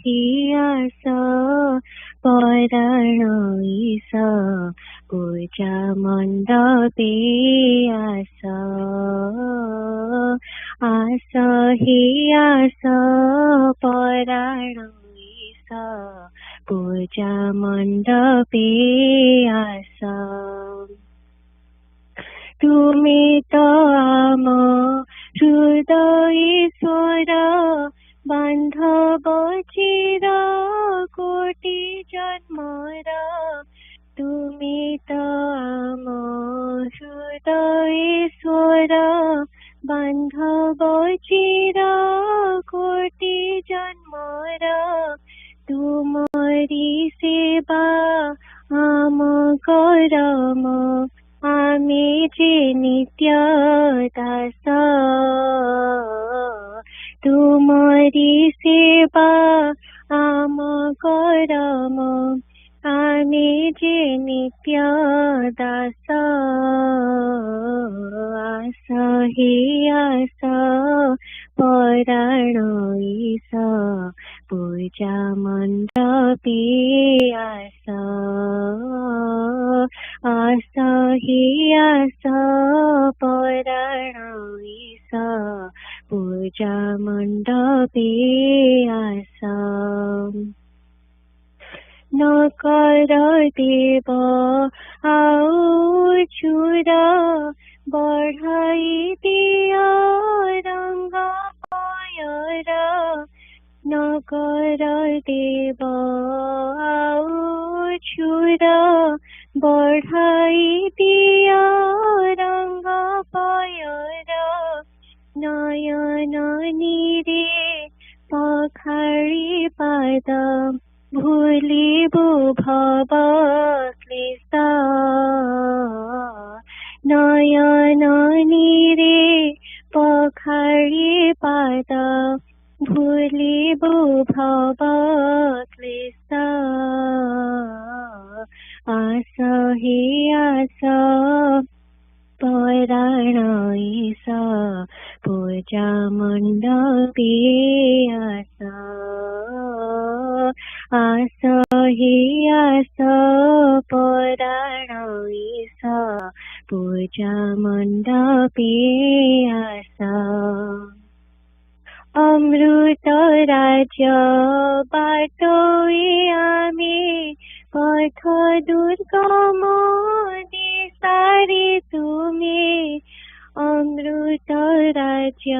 हियास पराण ईश पूजा मण्डपे आस आस हियास पराण ईश पूजा मण्डपे आस तुमी तो आम हृदय ईश्वर बान्धव चिर कोटि जन्मर तुमी तो आम हृदय ईश्वर बान्धव चिर कोटि जन्मर तुमरी सेवा आम करम आमी जे नित्य दास तुमरी सेवा आम करम आमी जे नित्य दास आस हियास पराण ईश पूजा मण्डपे आस आस हियास पराण ईश पूजा मण्डपे आस नकर देव आउ चूर बढ़ाई दिया रंग पायर नकर देव आउ चूर बढ़ाई दिया रंग पायर नयन नीरे पखाड़ी पाद भूलिबु भव क्लेश नयन नीरे पखाड़ी पाद भूलिबु भव क्लेश आस हियास पराण ईश पूजा मण्डपे आस आस हियास पराण ईश पूजा मण्डपे आस अमृत राज्य बाटोई आमी पथ दुर्गम दिशारी तुमी अमृत राज्य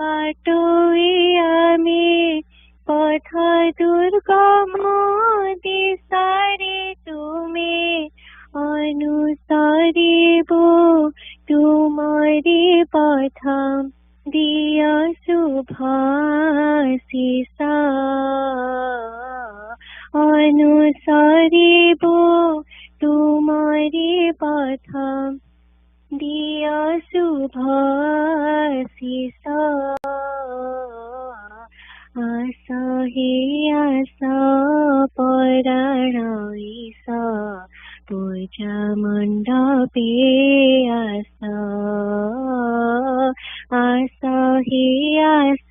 बाटोई आमी पथ दुर्गम दिशारी तुमी अनुसरिबु तुमरी पथ दिय शुभाशिष अनुसरिबु तुमरी पथ दिय शुभाशिष आस हियास पराण ईश पूजा मण्डपे आस आस हियास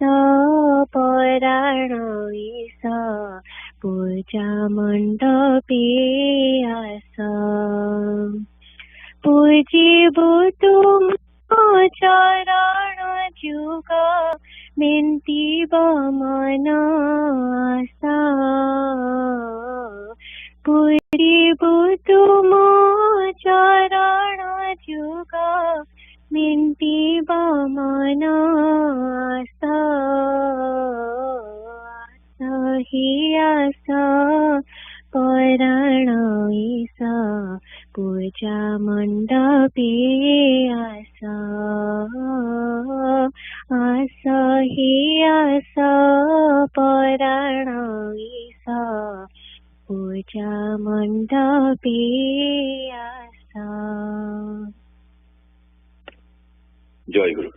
पराण ईश पूजा मण्डपे आस पूजिबु तुम चरण जुग बिन्तीब मन आशा पूजिबु तुम चरण जुग बिन्तीब मन आशा हियास पराण ईश पूजा मण्डपे आस आस हियास पराण ईश पूजा मण्डपे आस। जयगुरु।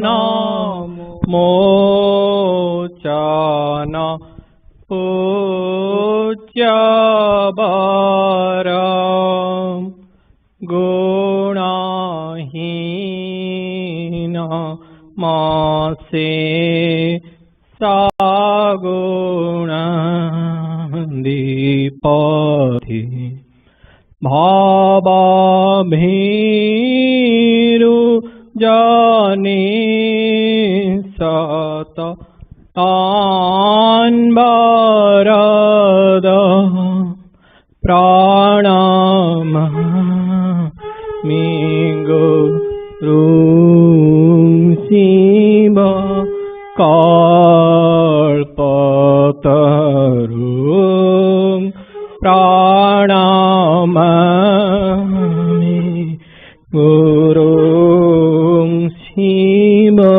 Bhavabandhana mochana Pujabaram Gunahina Mase Sagunandipati Bhavabhiru Jani Sata Anbarada Pranama Minguru Siva Kalpatarum Pranamami Guru Siva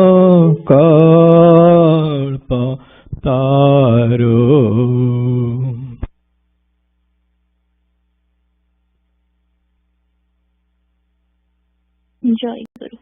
Kalpatarum. Jayaguru.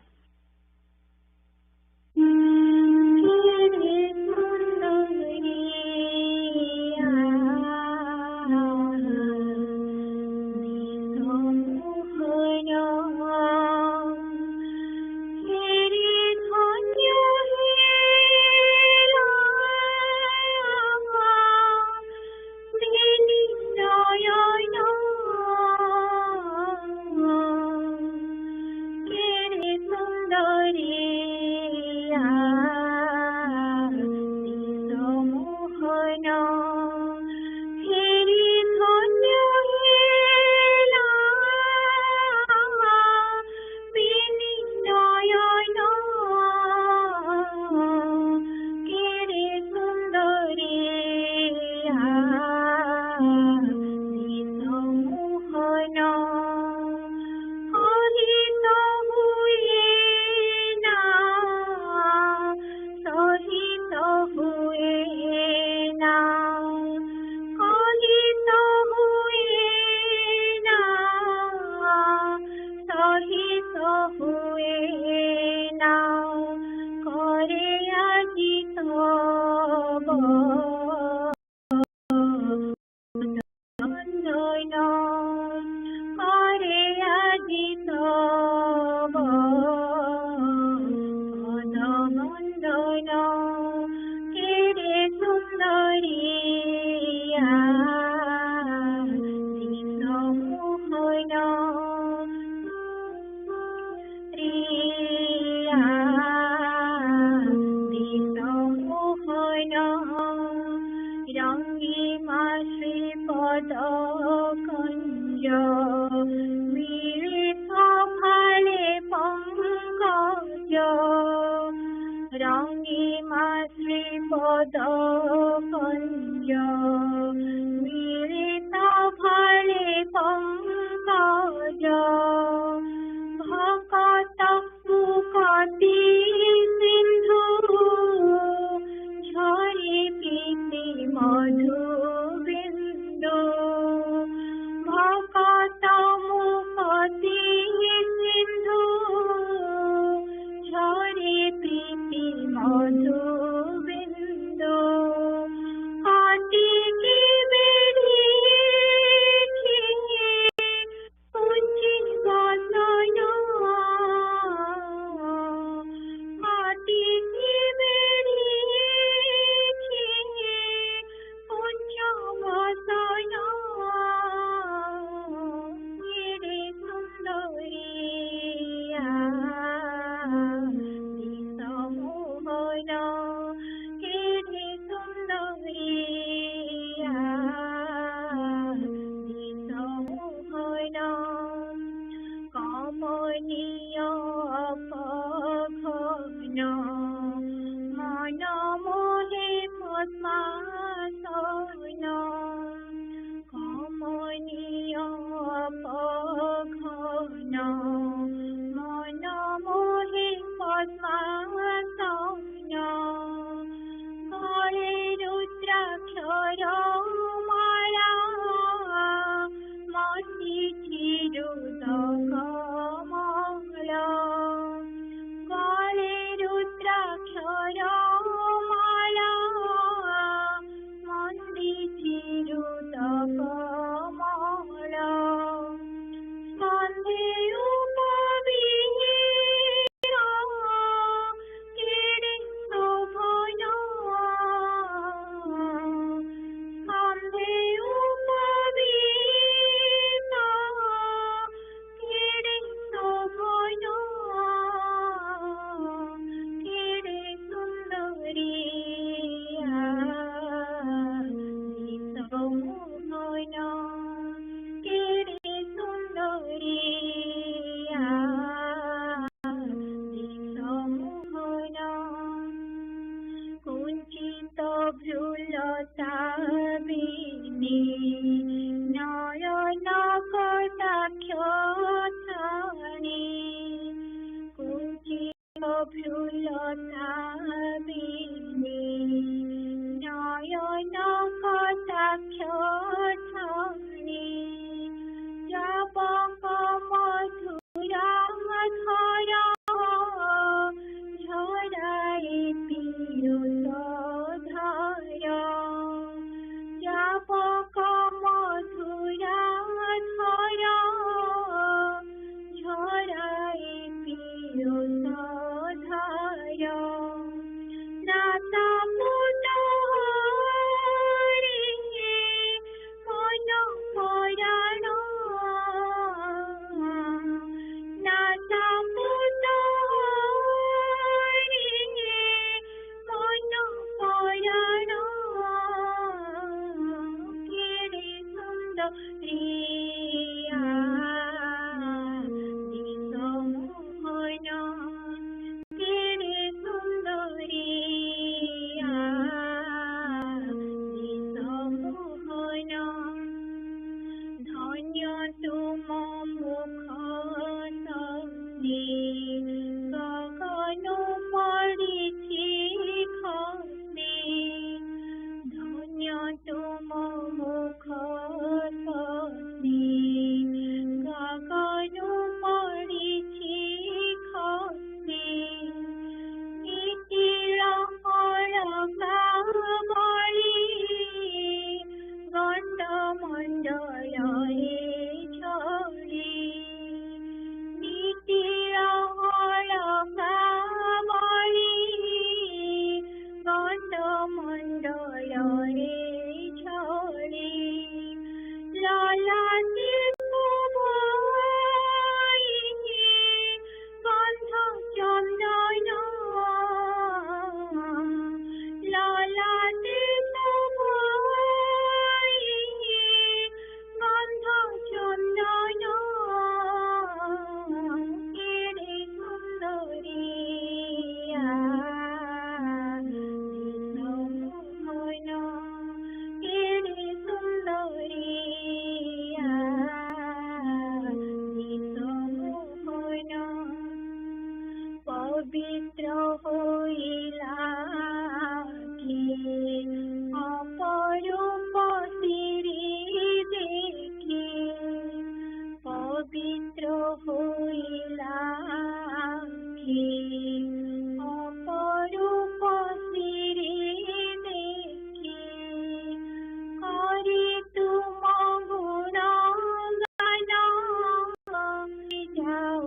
নয়ন কটাক্ষ ছাড়ে কুঞ্চিত ভ্রুলতা বিনে নয়ন কটাক্ষ ছাড়ে জপক মধুরা ধরা ঝরায় পিয়ত ধরা জপক মধুরা ধরা ঝরায় পিয়ত ধরা নাতা পুত মন পরাণ নাতা পুত মন পরাণ কেড়ে সুন্দরিয়া দিশমোহন কেড়ে সুন্দরিয়া দিশমোহন ধন্য তুম মুখ সন্নি গগন পড়িছি খন্দি ধন্য তুম মুখ সন্নি গগন পড়িছি খন্দি ইতির অরগা বলি গণ্ড মণ্ডলে ছড়ি নীতির অরগা বলি গণ্ড মণ্ডলে ছড়ি ললাটে গন্ধ চন্দন ললাটে গন্ধ চন্দন কেড়ে সুন্দরিয়া দিশমোহন কেড়ে সুন্দরিয়া দিশমোহন পবিত্র হইলা কি অপরূপ শ্রী দেখি পবিত্র হইলা কি অপরূপ শ্রী দেখি করি তুম গুণ গান যাও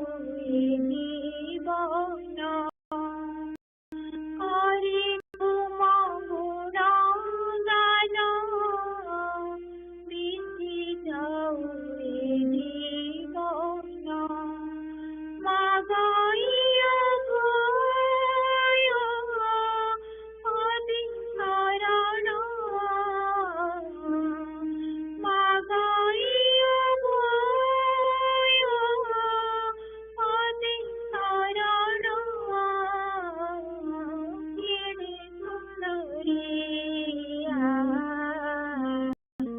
জীবন করি তুম গুণ গান বিধি যাও জীবন মাগাইয়া অবিস্মরণ মাগাইয়া অবিস্মরণ কেড়ে সুন্দরিয়া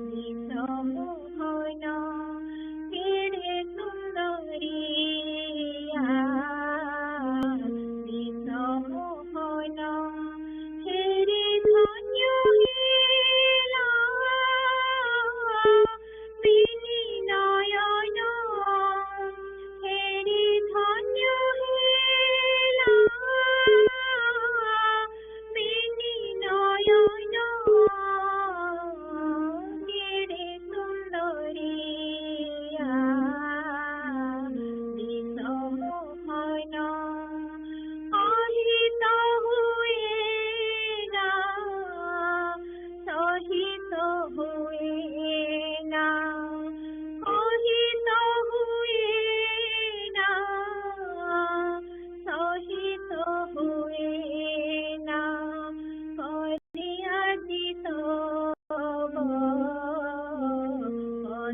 দিশমোহন কেড়ে সুন্দরিয়া দিশমোহন হেরে ধন্য হেলা বিনি নয়ন হেরে ধন্য হেলা বিনি নয়ন কেড়ে সুন্দরিয়া দিশমোহন আহিত হুয়ে না সহিত হুয়ে না আহিত হুয়ে না সহিত হুয়ে না করিয়া দিত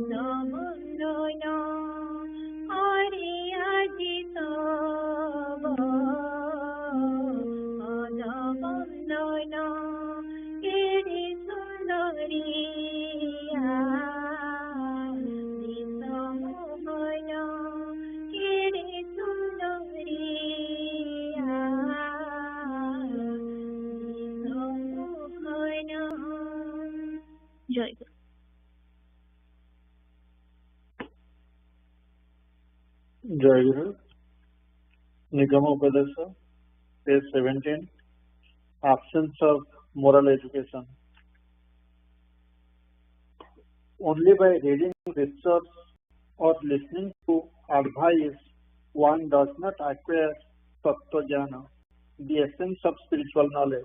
পদবন্দন করিয়া দিত পদবন্দন কেড়ে সুন্দরিয়া Jayaguru, Nigama Upadesha, page 17, absence of moral education. Only by reading research or listening to advice, one does not acquire Tattvajnana, the essence of spiritual knowledge.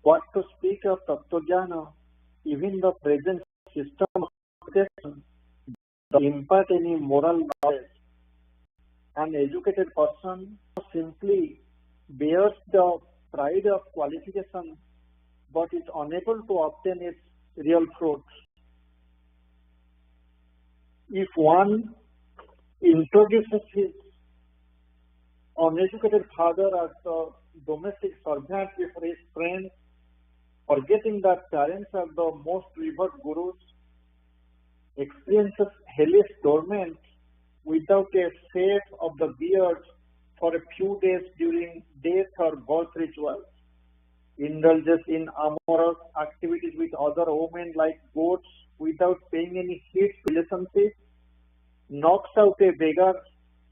What to speak of Tattvajnana, even the present system of education does impart any moral knowledge. An educated person simply bears the pride of qualification but is unable to obtain its real fruits. If one introduces his uneducated father as a domestic servant before his friends, forgetting that parents are the most revered gurus, experiences hellish torment without a shave of the beard for a few days during death or birth rituals, indulges in amorous activities with other women like goats without paying any heed to relationships, knocks out a beggar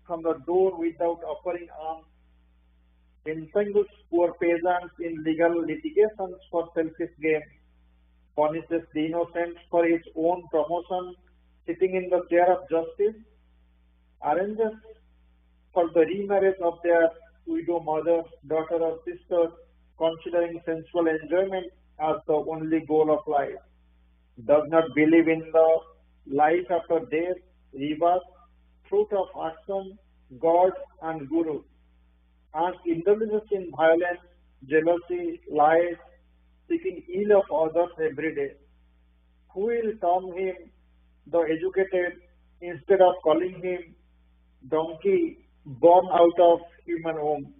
from the door without offering alms, entangles poor peasants in legal litigations for selfish gain, punishes the innocent for his own promotion, sitting in the chair of justice, arranges for the remarriage of their widow mother, daughter or sister, considering sensual enjoyment as the only goal of life, does not believe in the life after death, rebirth, fruit of action, God and Guru, and indulges in violence, jealousy, lies, seeking ill of others every day. Who will term him the educated instead of calling him donkey born out of human womb?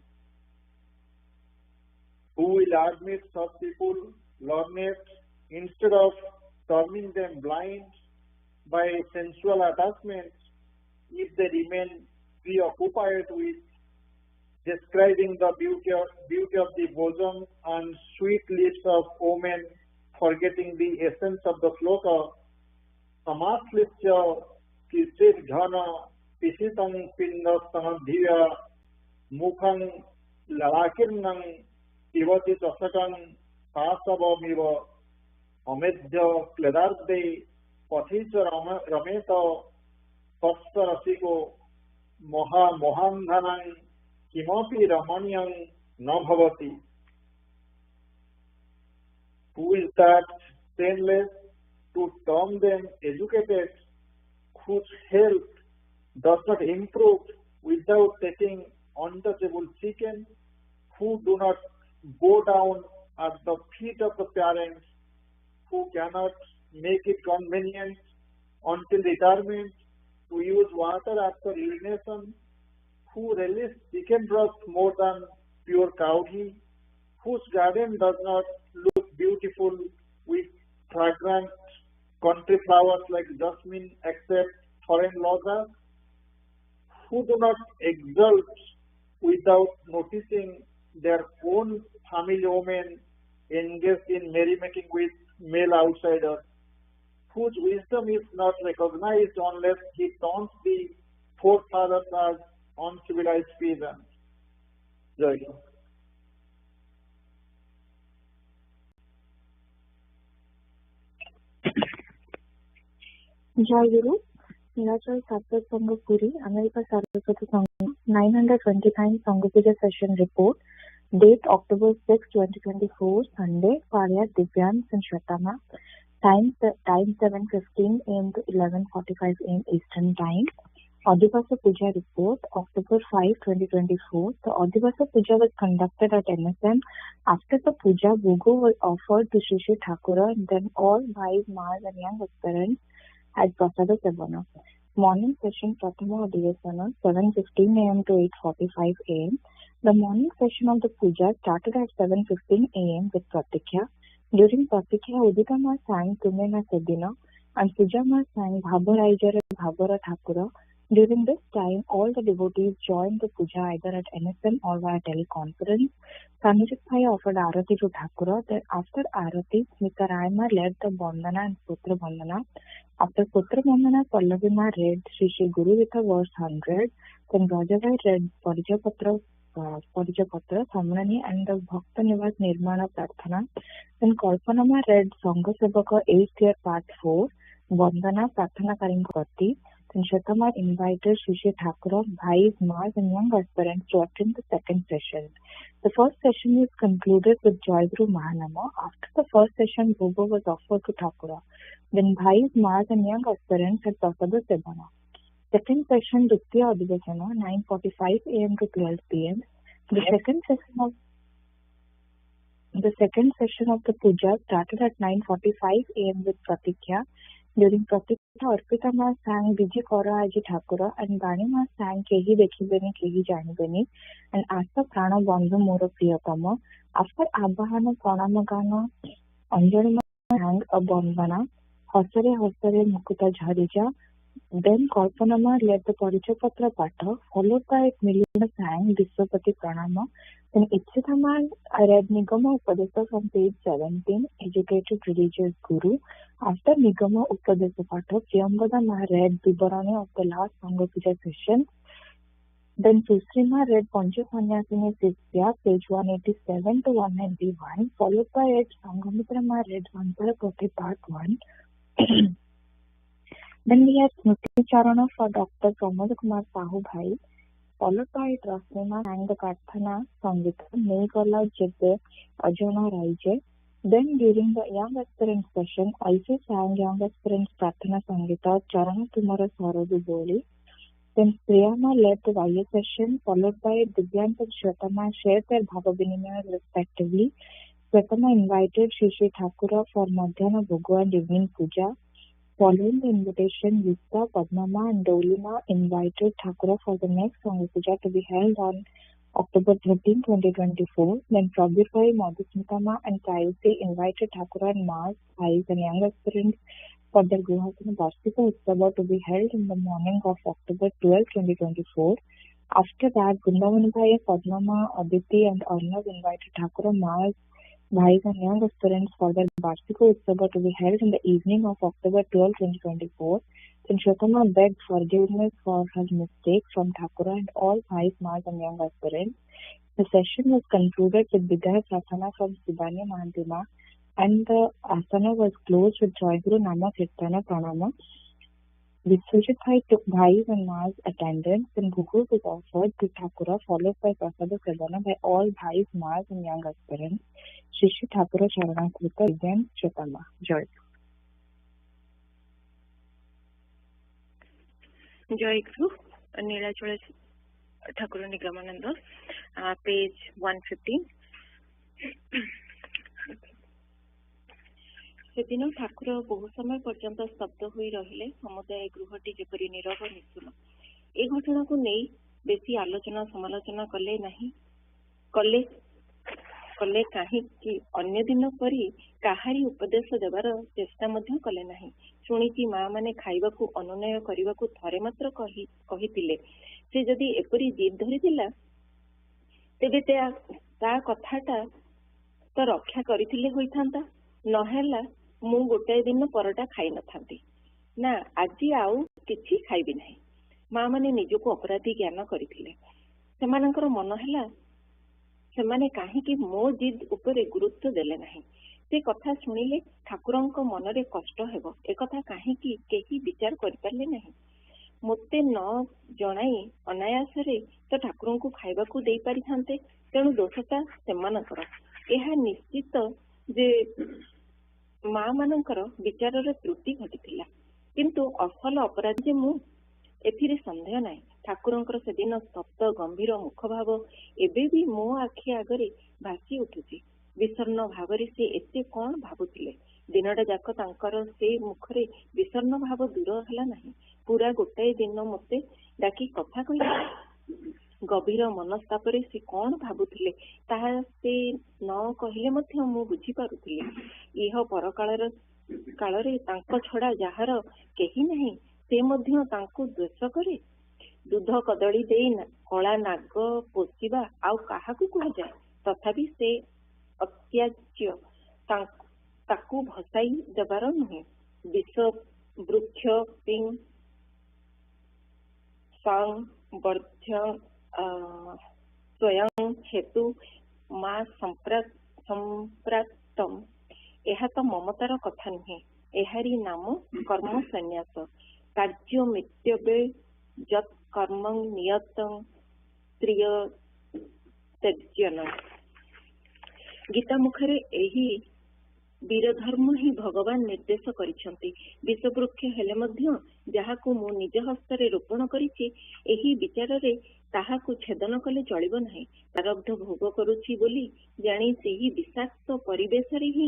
Who will admit such people learned instead of turning them blind by sensual attachments if they remain preoccupied with describing the beauty of the bosom and sweet lips of women, forgetting the essence of the sloka, Samaslipya Kisit Dhana Pisitang Pinda Samadhiya Mukhang Lalakirnang Ivati Tasakang Pasabamiva Amedya Kledarde Pathicha Rameta Pastarasiko Moha Mohandhanang Kimapi Ramanyang Nabhavati. Who is that stainless to term them educated, whose health does not improve without taking untouchable chicken, who do not bow down at the feet of the parents, who cannot make it convenient until retirement to use water after urination, who relish chicken broth more than pure cow ghee, whose garden does not look beautiful with fragrant country flowers like jasmine except foreign lozas, who do not exult without noticing their own family women engaged in merrymaking with male outsiders, whose wisdom is not recognized unless he taunts the forefathers as uncivilized peasants. Jayaguru. Jayaguru, Saraswata Sangha Puri, America Saraswata Sangha, 929 Sangha Puja Session Report, date October 6, 2024, Sunday, Paryat Divyans and Shvetama, time 7:15 a.m. to 11:45 a.m. Eastern Time. Adhivasa Puja Report, October 5, 2024. The Adhivasa Puja was conducted at NSM. After the Puja, Bhogo was offered to Shri Shri Thakura, and then all wives, Mars and young aspirants had Prasada Sevana. Morning session Prathama Adhivasana, 7:15 a.m. to 8:45 a.m. The morning session of the Puja started at 7:15 a.m. with Pratikya. During Pratikya, Udita Ma sang Tumena Sedina and Puja Ma sang Bhabaraijara Bhabara Thakura During this time, all the devotees joined the puja either at NSM or via teleconference. Sanjit Bhai offered Arati to Thakura. Then after Arati, Mr. Raima led the Bandhana and Putra Bandhana. After Putra Bandhana, Pallavima read Shri Shri Guru with a verse 100. Then Rajabhai read Parijapatra, Samrani and the Bhakta Nivas Nirmana Prarthana. Then Kalpanama read Sangha Sevaka 8th year part 4, Bandhana Prarthana Karingati. Then Shatamar invited Shri Thakura, Bhais, Mars and young aspirants to attend the second session. The first session is concluded with Jayaguru Mahanama. After the first session, Bhoga was offered to Thakura. Then Bhais, Mars and young aspirants had Prasada Sevana. Second session, Dutya Adhivasana, 9:45 a.m. to 12 p.m. The second session of the puja started at 9:45 a.m. with Pratikya. During Pratikya, Arpita Ma sang Biji Kora Aji Thakura and Bani Ma sang Kehi Dekhibeni Kehi Janibeni and Asta Prana Bandhu Mora Priyatama. After Abhahana Pranamagana, Anjali Ma sang a Bandhana, Hasare Hasare Mukuta Jharija. Then Kalpanama led the Parijapatra Patha, followed by Milina sang Viswapati Pranama. Then Ichitama read Nigama Upadesa from page 17, Educated Religious Guru. After Nigama Upadesa Patha, Priyambada Ma read Vibarani of the last Sangha Puja session. Then Susrima read Pancha Sanyasini Sisya, page 187 to 191, followed by it Sanghamitra Ma read Santara Poti part 1. Then we had Smriti Charana for Dr. Pramod Kumar Sahu Bhai, followed by Rasima sang the Karthana Sangita, Megala Jibbe, Ajana Raije. Then during the young aspirant session, also sang young aspirants Karthana Sangita, Charana Tumara Saradu Boli. Then Priyama led the YA session, followed by Divyant and Shwetama shared their Bhava Vinimaya respectively. Shwetama invited Shri Shri Thakura for Madhyana Bhoga and evening puja. Following the invitation, Vista, Padmama and Dolima invited Thakura for the next Sangha Puja to be held on October 13, 2024. Then Prabir Bhai, Madhusmitama and Prayusi invited Thakura and Mars, Bhais and young aspirants for their Grihasana Varsika Utsava to be held in the morning of October 12, 2024. After that, Vrindavan Bhai, Padmama, Aditi and Arnav invited Thakura, Mars, Bhais and young aspirants for their Varsika Utsava to be held in the evening of October 12, 2024. Then Shwetama begged forgiveness for her mistake from Thakura and all Bhais, Mars and young aspirants. The session was concluded with Bidaya Prasana from Sibani Mahantima and the asana was closed with Jayaguru Nama Kirtana Pranama. Vishwajit Bhai took Bhais and Mars attendance. Then Bhugu was offered to Thakura, followed by Prasada Sevana by all Bhais, Mars and young aspirants. Shri Shri Thakura Charanakrita again Shwetama. Joy. Jayaguru, Nilachula Thakura Nigamananda, page 115. ସେଦିନ ଠାକୁର ବହୁ ସମୟ ପର୍ଯ୍ୟନ୍ତ ସ୍ତବ୍ଧ ହୋଇ ରହିଲେ। ସମୁଦାୟ ଗୃହଟି ଯେପରି ନୀରବ ନିଶୁନ। ଏ ଘଟଣାକୁ ନେଇ ବେଶୀ ଆଲୋଚନା ସମାଲୋଚନା କଲେ କାହିଁକି ଅନ୍ୟ ଦିନ ପରି କାହାରି ଉପଦେଶ ଦେବାର ଚେଷ୍ଟା ମଧ୍ୟ କଲେ ନାହିଁ। ଶୁଣିଛି ମା ମାନେ ଖାଇବାକୁ ଅନୁନୟ କରିବାକୁ ଥରେ ମାତ୍ର କହିଥିଲେ। ସେ ଯଦି ଏପରି ଜିଦ୍ ଧରିଥିଲା ତେବେ ତା କଥାଟା ତ ରକ୍ଷା କରିଥିଲେ ହୋଇଥାନ୍ତା। ନହେଲା ମୁଁ ଗୋଟାଏ ଦିନ ପରଟା ଖାଇ ନଥାନ୍ତି। ନା ଆଜି ଆଉ କିଛି ଖାଇବି ନାହିଁ। ମା ମାନେ ନିଜକୁ ଅପରାଧୀ ଜ୍ଞାନ କରିଥିଲେ। ସେମାନଙ୍କର ମନ ହେଲା ସେମାନେ କାହିଁକି ମୋ ଜିଦ୍ ଉପରେ ଗୁରୁତ୍ୱ ଦେଲେ ନାହିଁ। ସେ କଥା ଶୁଣିଲେ ଠାକୁରଙ୍କ ମନରେ କଷ୍ଟ ହେବ, ଏକଥା କାହିଁକି କେହି ବିଚାର କରିପାରିଲେ ନାହିଁ। ମୋତେ ନ ଜଣାଇ ଅନାୟାସରେ ତ ଠାକୁରଙ୍କୁ ଖାଇବାକୁ ଦେଇ ପାରିଥାନ୍ତେ। ତେଣୁ ଦୋଷଟା ସେମାନଙ୍କର। ଏହା ନିଶ୍ଚିତ ଯେ ମା ମାନଙ୍କର ବିଚାରରେ ତ୍ରୁଟି ଘଟିଥିଲା, କିନ୍ତୁ ଅସଲ ଅପରାଧୀ ଯେ ମୁଁ, ଏଥିରେ ସନ୍ଦେହ ନାହିଁ। ଠାକୁରଙ୍କର ସେଦିନ ସ୍ତବ୍ଧ ଗମ୍ଭୀର ମୁଖଭାବ ଏବେ ବି ମୋ ଆଖି ଆଗରେ ଭାସି ଉଠୁଛି। ବିଷର୍ଣ୍ଣ ଭାବରେ ସେ ଏତେ କଣ ଭାବୁଥିଲେ। ଦିନଟା ଯାକ ତାଙ୍କର ସେ ମୁଖରେ ବିଷର୍ଣ୍ଣ ଭାବ ଦୂର ହେଲା ନାହିଁ। ପୁରା ଗୋଟାଏ ଦିନ ମୋତେ ଡାକି କଥା କହିଲେ। ଗଭୀର ମନସ୍ତାପରେ ସେ କଣ ଭାବୁଥିଲେ ତାହା ସେ ନ କହିଲେ ମଧ୍ୟ ମୁଁ ବୁଝିପାରୁଥିଲି। ଇହ ପରକାଳରେ ତାଙ୍କ ଛଡା ଯାହାର କେହି ନାହିଁ ସେ ମଧ୍ୟ ତାଙ୍କୁ ଦ୍ୱେଷ କରେ। दूध कदली दे कला नाग पोषिबा आउ काहाकू कुहाଯାଏ? तथापि से अत्याज्य ताकू भसाई देवार नुहे। विष वृक्ष पिंग स्वयं हेतु माँ संप्राप्तम। यह तो ममतार कथा नुहे, एहारी नाम कर्म संन्यास। कार्य मित्यवे जत कर्म नियत त्रिय त्यजन। गीता मुखरे एही वीर धर्म ही भगवान निर्देश करिसंती। विषवृक्ष हेले मध्य जाहाकू मु निज हस्तरे रोपण करिछि, एही विचाररे ताहाकू छेदन कले चलिबो नाही। प्रारब्ध भोग करुछि बोली जानी सेही विषाक्त परिवेशरे ही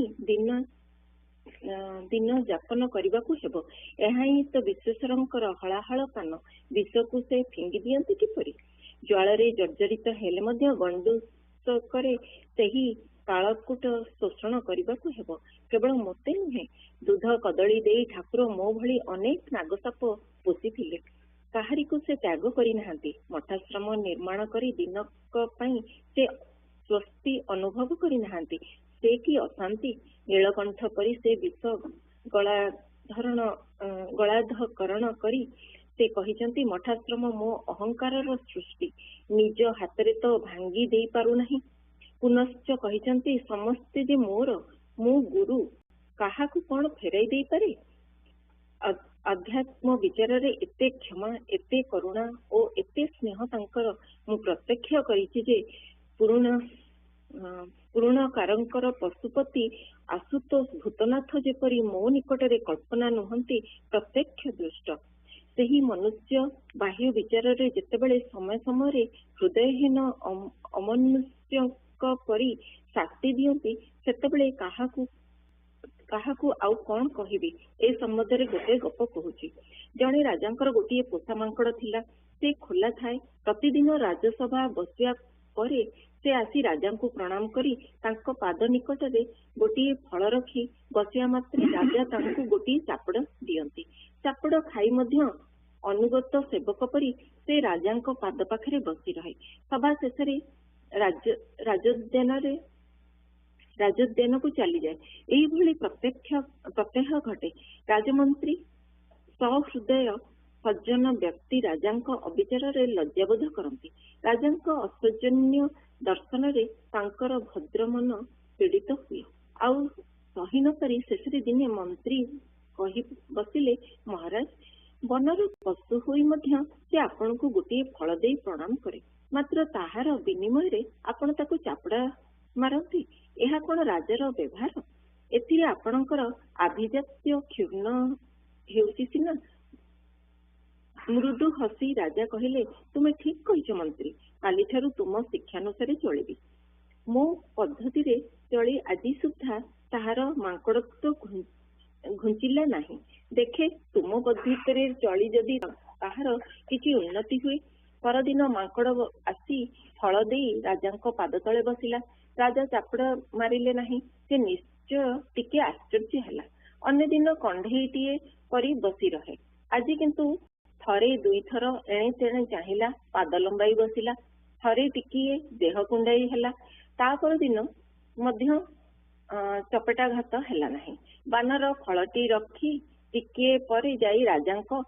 दिन जापन करबाकू हेबो। एहा ही तो विश्वेश्वरंकर हलाहल कान। विषकू से फिंगी दियंती किपरि? ज्वालरे जर्जरित हेले मध्य गंडूसकरे सेही कालकूट शोषण करबाकू हेबो। केवल मते नुहे, दूध कदली दे ठाकुर मो भली अनेक नागसाप पोषिथिले, काहारिकू से त्याग करि नाहांती। मठाश्रम निर्माण करी दिनक पई से स्वस्ति अनुभव करि नाहांती। से कि अशांति नीलकंठ परी से विष गलाधकरण करी से कहिचंती मठाश्रम मो अहंकारर सृष्टि, निज हातरे तो भांगी देई पारु नाही। पुनश्च कहिचंती समस्ते जे मोर, मु गुरु, काहाकू कोन फेराई देई पारे? अध्यात्म विचार रे एते क्षमा, एते करुणा और एते स्नेह तांकर मु प्रत्यक्ष करिछि जे पुरुणकारंकर पशुपति आशुतोष भूतनाथ जेपरी मो निकटरे कल्पना नुहंती प्रत्यक्ष दृष्ट। सेही मनुष्य बाह्य विचार रे जेतेबेले समय समय हृदयहीन अमनुष्य परी शास्ति दियंती, सेतेबेले काहाकू आउ कौन कहिबी? ए संबंध रे गोटे गप कहूची। जणे राजांकर गोटिए पोषा मांकड़ थिला। से खोला थाए। प्रतिदिन राजसभा बसिया परे से आसी राजांकू प्रणाम करी तांको पाद निकटरे गोटिए फल रखी बसिया मात्रे राजा तांकू गोटिए चापड़ दियंती। चापड़ खाई मध्य अनुगत सेवक परी से राजांको पाद पाखरे बसी रहे। सभा शेषरे राजोद्यान को चली जाए। यही भली प्रत्यह घटे। राजमंत्री सहृदय सज्जन व्यक्ति राजांको अविचार रे लज्जाबोध करती। राजांको असौजन्य दर्शन रे तांकर भद्र मन पीड़ित हुए। आउ सही न पारी शेषरे दिने मंत्री कही बसिले, महाराज, बनर पशु होई मध्य से आपनकू गोटिए फल देई प्रणाम करे, मात्र ताहार विनिमय रे आपण ताकू चापड़ा मारती। यह कौन राजार व्यवहार? एथिरे आपणकर आभिजात्य क्षुण्ण हेउछि सिना। मृदु हसी राजा कहिले, तुमे ठीक कहिछ मंत्री, काली ठारू तुम शिक्षानुसारे चलिबी। मो पद्धति रे चली आदि सुद्धा ताहार मांकड़त्व घुंचिला नाही। देखे तुम पद्धति रे चली जदि ताहार किछि उन्नति हुए। परदिन मांकड़ आसी फल देई राजांको पाद तळे बसिला। राजा चापड़ मारिले नाही। से निश्चय टिके आश्चर्य हैला। अन्य दिन कंढेईटीए परी बसी रहे। आज किंतु थरे दुई थर एणे तेणे चाहिला, पाद लंबाई बसिला। थरे टिकिए देह कुंडाई हैला। तापर दिन मध्य चपेटाघात हैला नाही। बानर फलटी रखी टिके परे जाई राजांको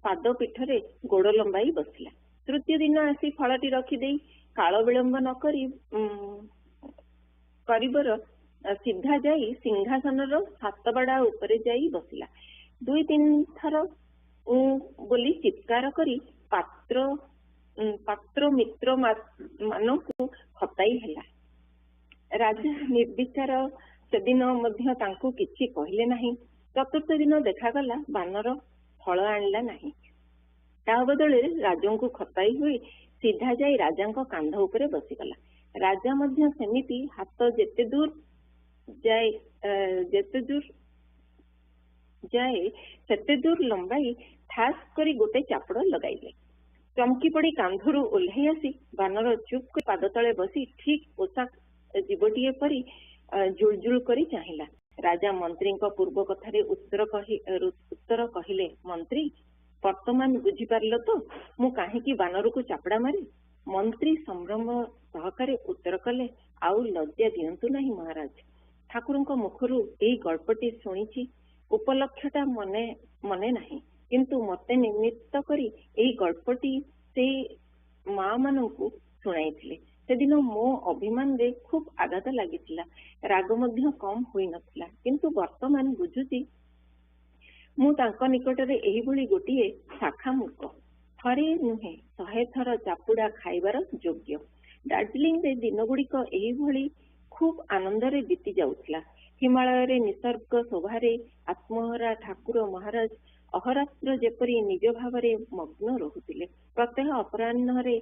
पाद पीठरे गोड़ लंबाई बसिला। तृतीय दिन आसी फलटी रखी देई काल विलंब न करी करिबर सीधा जाई सिंहासनर सातबाड़ा उपरे जाई बसिला। दुई तीन थर बोली चित्कार करी पात्र मित्र मानकू खताई हैला। राजा निर्विचार सेदिन मध्य तांकू किछि कहिले नाही। चतुर्थ दिन देखागला बानर फल आणला नाही। ता बदले राजंकू खताई हुई सीधा जाई राजांको कांध उपरे बसिगला। राजा मध्य सेमिति हाथ जेते दूर जाए सेते दूर लंबाई ठास करी गोटे चापड़ लगाइले। चमकी पड़ी कांधरू ओह्लाई आसी बानर चुप कर पाद तले बसी ठीक पोशाक जीवटीए परी जुलजुल करी चाहिला। राजा मंत्री पूर्व कथारे उत्तर कहिले, मंत्री ବର୍ତ୍ତମାନ ବୁଝିପାରିଲ ତ ମୁଁ କାହିଁକି ବାନରକୁ ଚାପଡ଼ା ମାରେ? ମନ୍ତ୍ରୀ ସମ୍ଭ୍ରମ ସହକାରେ ଉତ୍ତର କଲେ, ଆଉ ଲଜ୍ଜା ଦିଅନ୍ତୁ ନାହିଁ ମହାରାଜ। ଠାକୁରଙ୍କ ମୁଖରୁ ଏଇ ଗଳ୍ପଟି ଶୁଣିଛି, ଉପଲକ୍ଷଟା ମନେ ନାହିଁ, କିନ୍ତୁ ମତେ ନିମିତ୍ତ କରି ଏଇ ଗଳ୍ପଟି ସେଇ ମା ମାନଙ୍କୁ ଶୁଣାଇଥିଲେ। ସେଦିନ ମୋ ଅଭିମାନରେ ଖୁବ୍ ଆଘାତ ଲାଗିଥିଲା, ରାଗ ମଧ୍ୟ କମ୍ ହୋଇନଥିଲା, କିନ୍ତୁ ବର୍ତ୍ତମାନ ବୁଝୁଛି ମୁଁ ତାଙ୍କ ନିକଟରେ ଏହିଭଳି ଗୋଟିଏ ଶାଖା ମୂର୍ଖ, ଥରେ ନୁହେଁ 100 ଥର ଚାପୁଡ଼ା ଖାଇବାର ଯୋଗ୍ୟ। ଦାର୍ଜିଲିଂରେ ଦିନଗୁଡ଼ିକ ଏହିଭଳି ଖୁବ୍ ଆନନ୍ଦରେ ବିତି ଯାଉଥିଲା। ହିମାଳୟରେ ନିସର୍ଗ ଶୋଭାରେ ଆତ୍ମହରା ଠାକୁର ମହାରାଜ ଅହରାତ୍ର ଯେପରି ନିଜ ଭାବରେ ମଗ୍ନ ରହୁଥିଲେ। ପ୍ରତ୍ୟହ ଅପରାହ୍ନରେ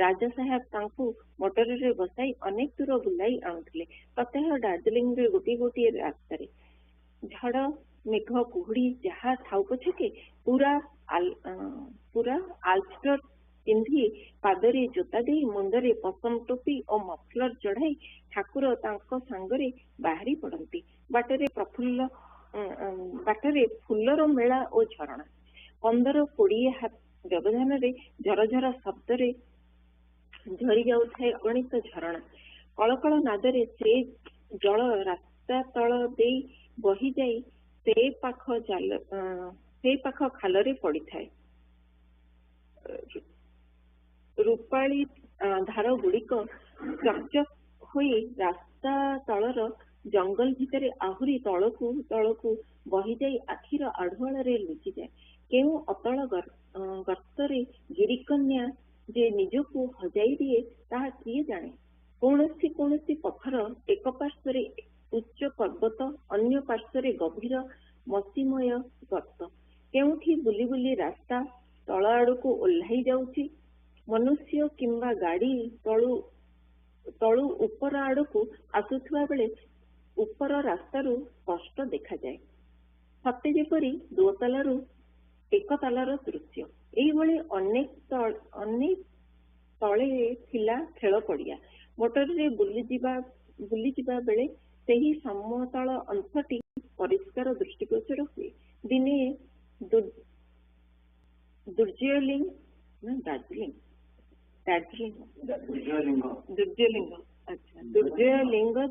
ରାଜା ସାହେବ ତାଙ୍କୁ ମୋଟରରେ ବସାଇ ଅନେକ ଦୂର ବୁଲାଇ ଆଣୁଥିଲେ। ପ୍ରତ୍ୟହ ଦାର୍ଜିଲିଂରେ ଗୋଟିଏ ଗୋଟିଏ ରାସ୍ତାରେ ଝଡ଼ ମେଘ କୁହୁଡ଼ି ଯାହା ଥାଉ ପଛକେ ପୁରା ଆଲଷ୍ଟର ପିନ୍ଧି ପାଦରେ ଜୋତା ଦେଇ ମୁଣ୍ଡରେ ପଶମ ଟୋପି ଓ ମଫଲର ଚଢ଼ାଇ ଠାକୁର ତାଙ୍କ ସାଙ୍ଗରେ ବାହାରି ପଡ଼ନ୍ତି। ବାଟରେ ଫୁଲର ମେଳା ଓ ଝରଣା। 15-20 ହାତ ବ୍ୟବଧାନରେ ଝରଝର ଶବ୍ଦରେ ଝରି ଯାଉଥାଏ ଅଗଣିତ ଝରଣା। କଳକଳ ନାଦରେ ସେ ଜଳ ରାସ୍ତା ତଳ ଦେଇ ବହିଯାଇ ସେ ପାଖ ଖାଲରେ ପଡ଼ିଥାଏ। ରୂପାଳି ଧାର ଗୁଡ଼ିକ ଚକଚକ ହୋଇ ରାସ୍ତା ତଳର ଜଙ୍ଗଲ ଭିତରେ ଆହୁରି ତଳକୁ ତଳକୁ ବହିଯାଇ ଆଖିର ଆଢୁଆଳରେ ଲୁଚିଯାଏ। କେଉଁ ଅତଳ ଗର୍ତ୍ତରେ ଗିରିକନ୍ୟା ଯେ ନିଜକୁ ହଜାଇ ଦିଏ ତାହା କିଏ ଜାଣେ। କୌଣସି ପଥର ଏକ ପାର୍ଶ୍ୱରେ ଉଚ୍ଚ ପର୍ବତ, ଅନ୍ୟ ପାର୍ଶ୍ୱରେ ଗଭୀର ମସିମୟ ଗର୍ତ୍ତ। କେଉଁଠି ବୁଲି ବୁଲି ରାସ୍ତା ତଳ ଆଡ଼କୁ ଓହ୍ଲାଇ ଯାଉଛି। ମନୁଷ୍ୟ କିମ୍ବା ଗାଡ଼ି ତଳୁ ଉପର ଆଡ଼କୁ ଆସୁଥିବା ବେଳେ ଉପର ରାସ୍ତାରୁ ସ୍ପଷ୍ଟ ଦେଖାଯାଏ, ସତେ ଯେପରି ଦୋତାଲାରୁ ଏକ ତାଲାର ଦୃଶ୍ୟ। ଏହିଭଳି ଅନେକ ତଳେ ଥିଲା ଖେଳ ପଡ଼ିଆ। ମୋଟରରେ ବୁଲିଯିବା ବେଳେ ସେହି ସମତଳ ଅଂଶଟି ପରିଷ୍କାର ଦୃଷ୍ଟିଗୋଚର ହୁଏ। ଦିନେ ଦୁର୍ଯ୍ୟଲିଙ୍ଗ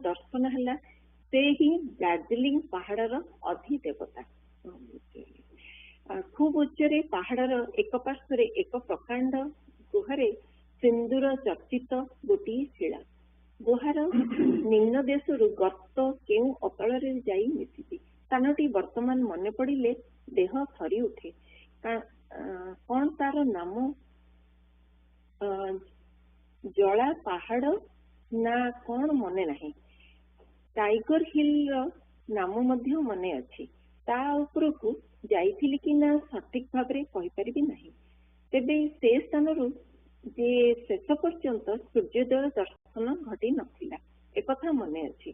ଦର୍ଶନ ହେଲା। ସେ ହିଁ ଦାର୍ଜିଲିଂ ପାହାଡ଼ର ଅଧିଦେବତା। ଖୁବ୍ ଉଚ୍ଚରେ ପାହାଡ଼ର ଏକ ପାର୍ଶ୍ୱରେ ଏକ ପ୍ରକାଣ୍ଡ ଗୁହାରେ ସିନ୍ଦୁର ଚର୍ଚ୍ଚିତ ଗୋଟିଏ ଶିଳା। ଗୁହାର ନିମ୍ନ ଦେଶରୁ ଗର୍ତ୍ତ କେଉଁ ଅତଳରେ ଯାଇ ମିଶିଛି। ସ୍ଥାନଟି ବର୍ତ୍ତମାନ ମନେ ପଡ଼ିଲେ ଦେହ ଥରି ଉଠେ। କଣ ତାର ନାମ? ଜଳା ପାହାଡ଼ ନା କଣ ମନେ ନାହିଁ। ଟାଇଗର ହିଲର ନାମ ମଧ୍ୟ ମନେ ଅଛି। ତା ଉପରକୁ ଯାଇଥିଲି କି ନା ସଠିକ ଭାବରେ କହିପାରିବି ନାହିଁ। ତେବେ ସେ ସ୍ଥାନରୁ ଯେ ଶେଷ ପର୍ଯ୍ୟନ୍ତ ସୂର୍ଯ୍ୟୋଦୟ ଦର୍ଶନ ଘଟି ନଥିଲା ଏକଥା ମନେ ଅଛି।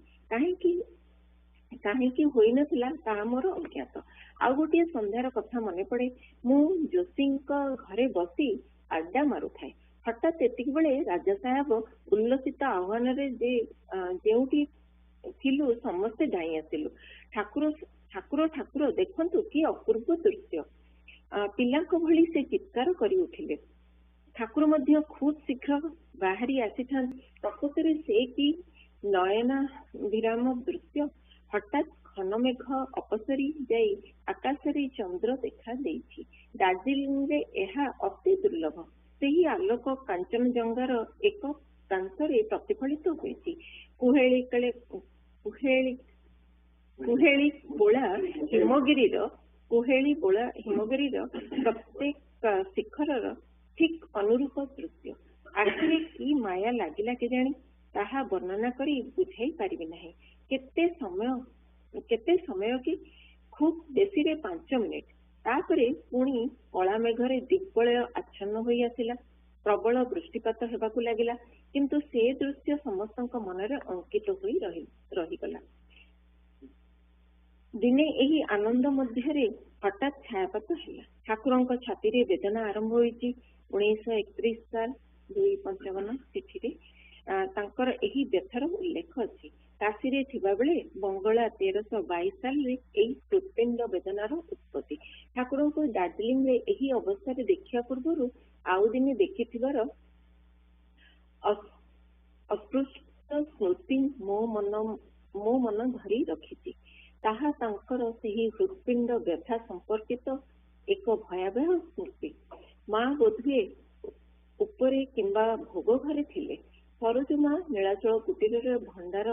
କାହିଁକି ହୋଇନଥିଲା ତାହା ମୋର ଅଜ୍ଞାତ। ଆଉ ଗୋଟିଏ ସନ୍ଧ୍ୟାର କଥା ମନେ ପଡ଼େ। ମୁଁ ଯୋଶୀଙ୍କ ଘରେ ବସି ଆଡ୍ଡା ମାରୁଥାଏ। ହଠାତ୍ ଏତିକିବେଳେ ରାଜା ସାହେବ ଉଲ୍ଲସିତ ଆହ୍ୱାନରେ ଯେଉଁଠି ଥିଲୁ ସମସ୍ତେ ଧାଇଁ ଆସିଲୁ। ଠାକୁର ଦେଖନ୍ତୁ କି ଅପୂର୍ବ ଦୃଶ୍ୟ। ପିଲାଙ୍କ ଭଳି ସେ ଚିତ୍କାର କରି ଉଠିଲେ। ଠାକୁର ମଧ୍ୟ ଖୁବ୍ ଶୀଘ୍ର ବାହାରି ଆସିଥାନ୍ତି। ପ୍ରକୃତରେ ସେ କି ନୟନାଭିରାମ ଦୃଶ୍ୟ। ହଠାତ୍ ଘନ ମେଘ ଅପସରି ଯାଇ ଆକାଶରେ ଚନ୍ଦ୍ର ଦେଖା ଦେଇଛି। ଦାର୍ଜିଲିଂରେ ଏହା ଅତି ଦୁର୍ଲଭ। ସେହି ଆଲୋକ କାଞ୍ଚନଜଙ୍ଗାର ଏକ ପ୍ରାନ୍ତରେ ପ୍ରତିଫଳିତ ହୋଇଛି। କୁହେଳି ବୋଳା ହିମଗିରିର ପ୍ରତ୍ୟେକ ଶିଖରର ଠିକ୍ ଅନୁରୂପ ଦୃଶ୍ୟ। ଆଖିରେ କି ମାୟା ଲାଗିଲା କେଜାଣି, ତାହା ବର୍ଣ୍ଣନା କରି ବୁଝାଇ ପାରିବି ନାହିଁ। କେତେ ସମୟ କି? ଖୁବ୍ ବେଶୀରେ 5 ମିନିଟ୍। ତାପରେ ପୁଣି କଳା ମେଘରେ ଦିଗ୍ବଳୟ ଆଚ୍ଛନ୍ନ ହୋଇ ଆସିଲା। ପ୍ରବଳ ବୃଷ୍ଟିପାତ ହେବାକୁ ଲାଗିଲା। କିନ୍ତୁ ସେ ଦୃଶ୍ୟ ସମସ୍ତଙ୍କ ମନରେ ଅଙ୍କିତ ହୋଇ ରହିଗଲା। ଦିନେ ଏହି ଆନନ୍ଦ ମଧ୍ୟରେ ହଠାତ୍ ଛାୟାପାତ ହେଲା। ଠାକୁରଙ୍କ ଛାତିରେ ବେଦନା ଆରମ୍ଭ ହୋଇଛି। 1931 ସାଲ 255 ଚିଠିରେ ତାଙ୍କର ଏହି ବ୍ୟଥାର ଉଲ୍ଲେଖ ଅଛି। କାଶୀରେ ଥିବାବେଳେ ବଙ୍ଗଳା 1322 ସାଲରେ ଏହି ହୃତ୍ପିଣ୍ଡ ବେଦନାର ଉତ୍ପତ୍ତି। ठाकुर को दार्जिलिंग रे एही अवस्था रे देखिया पूर्वरु आउ दिने देखिथिबार अस्पृष्ट स्मृति मो मन धरी रखिछि। ताहा तांकर सेही हृत्पिंड व्यथा संपर्कित एक भयावह स्मृति। माँ बोधुए उपरे किंबा भोग घरे थिले। सरोजमा नीलाचल कुटीर भंडार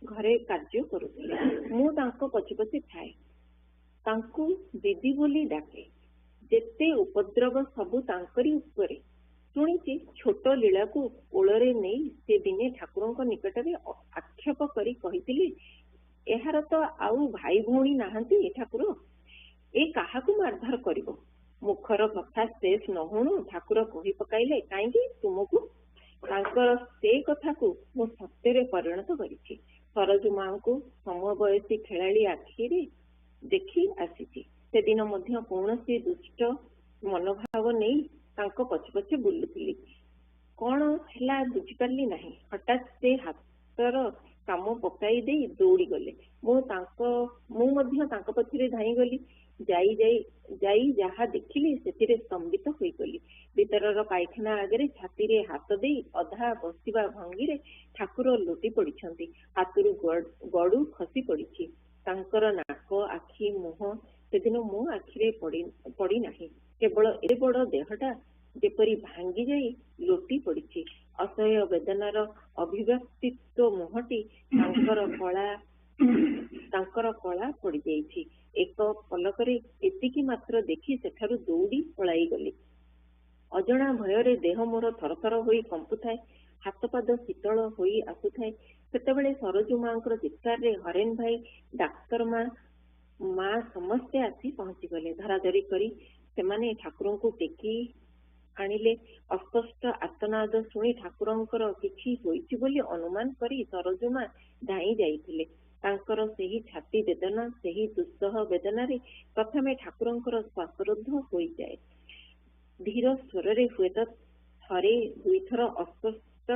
घरे कार्य करुथिले। मु तांको पछे पछे थाए, तांको दीदी बोली डाके। जेते उपद्रव सबु तांकरी उपरे। शुणिछि छोट लीला को कोलरे नहीं से दिने ठाकुरंक निकटरे आक्षेप करी कहिथिले, एहार तो आउ भाई भौणी नाहंती ठाकुर, ए काहाकू मारधार करिवो। मुखर कथा शेष न होणु ठाकुर कहि पकाइले, काईकि तुमको तांकर से कथा को मु सत्यरे परिणत करिछि। सरजू मां को समवयसी खेलाड़ी आखिरे देखि आसीछि। से दिन मध्य कौनसी दुष्ट मनोभाव नहीं तांको पछे पछे बुलुथिली। कौन हैला बुझिपारली नहीं। हठात से हातर काम पकाई दे दौड़ी गले। मु मध्य तांको पछरे धाई गली। जाई जहा देखिली सेतिरे स्तंभित होई गली। भीतरर पायखाना आगे छाती रे हाथ दे अधा बसिबा भंगी रे ठाकुर लोटी पड़िछंती। हाथरू गड़ू खसी पड़िछि। तांकर नाक आखि मुह सेदिन मो आखिरे पड़ी नाही। केवल ए बड़ देहटा जेपरी भांगी जाई लोटी पड़िछि। असह्य वेदनार अभिव्यक्तित्व मुहटी तांकर कला पड़ी जाइछि। एक पलकरे एतिकी मात्र देखि सेठारु दौड़ी पलाई गली। अजणा भୟରେ देह मोर थरथर होई कंपुथाए। हाथ पाद शीतल होई आसुथाए। सेतेबेले सरोजू मांकर चित्कार रे हरेन भाई, डाक्तर माँ समस्ते आसी पहुंची गले। धराधरी करी सेमाने ठाकुरं को टेकी आनिले। अस्पष्ट आर्तनाद शुणी ठाकुरंकर किछि होइछि बोली अनुमान करी सरोजू मां धाई जाइथिले। तांकर सेही छाती वेदना, सेही दुस्सह वेदना रे प्रथमे ठाकुरंकर श्वासरुद्ध होई जाए। धीर स्वर रे हुएत थरे दुई थर अस्पष्ट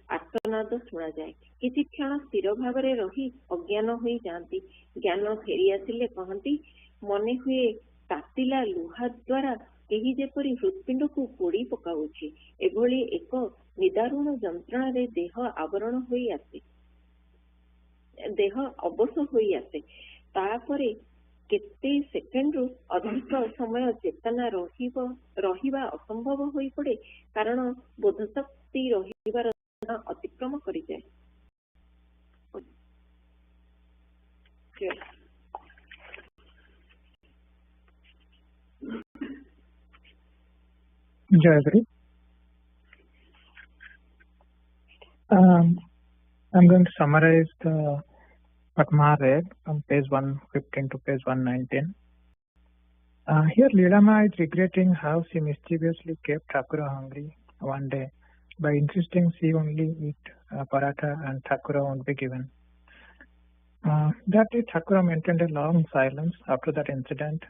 आर्तनाद शुणा जाए। किछि क्षण स्थिर भाव रे रही अज्ञान होई जांती। ज्ञान फेरी आसिले कहंती, मने हुए तातिला लुहा द्वारा केही जेपरी हृत्पिंड को पोड़ी पकाउछि। एभली एक निदारुण जंत्रणा रे देह आवरण होई आसे, देह अवश होई आसे। तापरे केते सेकेंड रु अधिक समय चेतना रहिबा असंभव होई पड़े, कारण बोधशक्ति रहिबार अतिक्रम करि जाए। Jayaguru. I'm going to summarize what Ma read from page 115 to page 119. Here Leelama is regretting how she mischievously kept Thakura hungry one day by insisting she only eat paratha and Thakura won't be given. That day Thakura maintained a long silence after that incident.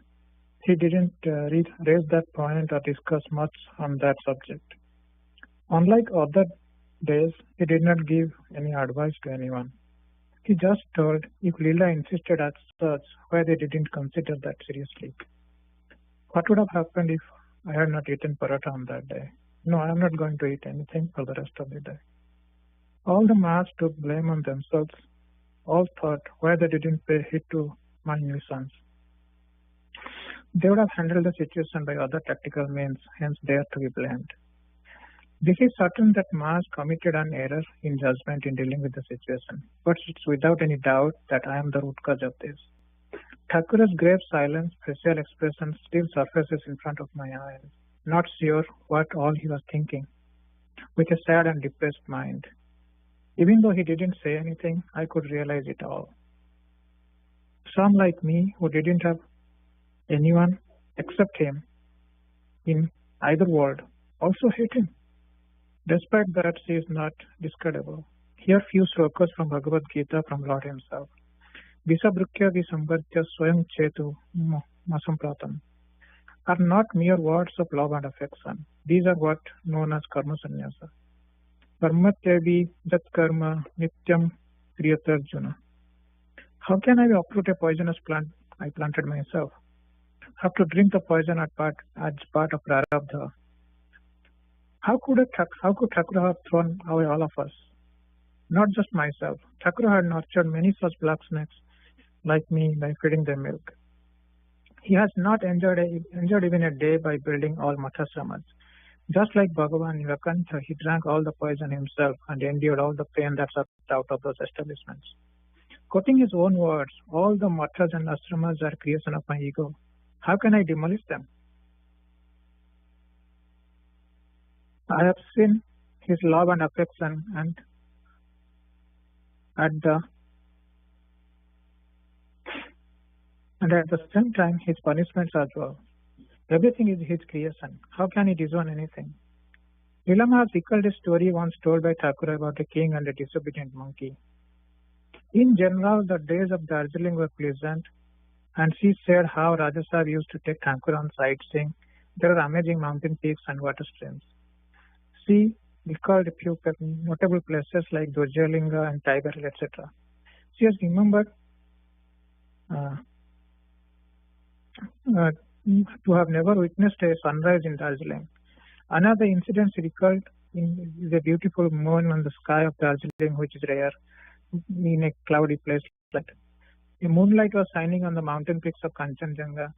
He didn't raise that point or discuss much on that subject. Unlike other days, he did not give any advice to anyone. He just told if Leela insisted as such, why they didn't consider that seriously. What would have happened if I had not eaten paratha on that day? No, I am not going to eat anything for the rest of the day. All the Mahas took blame on themselves. All thought why they didn't pay heed to my nuisance. They would have handled the situation by other tactical means, hence they are to be blamed. This is certain that Mahas committed an error in judgment in dealing with the situation, but it's without any doubt that I am the root cause of this. Thakura's grave silence, facial expression still surfaces in front of my eyes, not sure what all he was thinking, with a sad and depressed mind. Even though he didn't say anything, I could realize it all. Some like me, who didn't have anyone except him in either world, also hate him. Despite that, she is not discardable. Here few slokas from Bhagavad Gita from Lord himself. Visabrukya visambhadya swayam chetu masampratam are not mere words of love and affection. These are what known as karma sannyasa. Karmatyavi jat karma nityam kriyatarjuna. How can I uproot a poisonous plant I planted myself? have to drink the poison as part of Prarabdha. How could Thakura have thrown away all of us? Not just myself. Thakura had nurtured many such blacksmiths like me by feeding them milk. He has not enjoyed even a day by building all mathasramas. Just like Bhagavan Nilakantha, he drank all the poison himself and endured all the pain that sucked out of those establishments. Quoting his own words, all the mathas and ashramas are creation of my ego. How can I demolish them? I have seen his love and affection and at the same time his punishments as well. Everything is his creation. How can he disown anything? Leela has recalled a story once told by Thakura about a king and a disobedient monkey. In general, the days of Darjeeling were pleasant, and she said how Raja Sahib used to take Thakura on sightseeing. There are amazing mountain peaks and water streams. She recalled a few notable places like Durjalinga and Tiger Hill, etc. She has remembered to have never witnessed a sunrise in Darjeeling. Another incident she recalled is a beautiful moon on the sky of Darjeeling, which is rare in a cloudy place like that. The moonlight was shining on the mountain peaks of Kanchenjunga.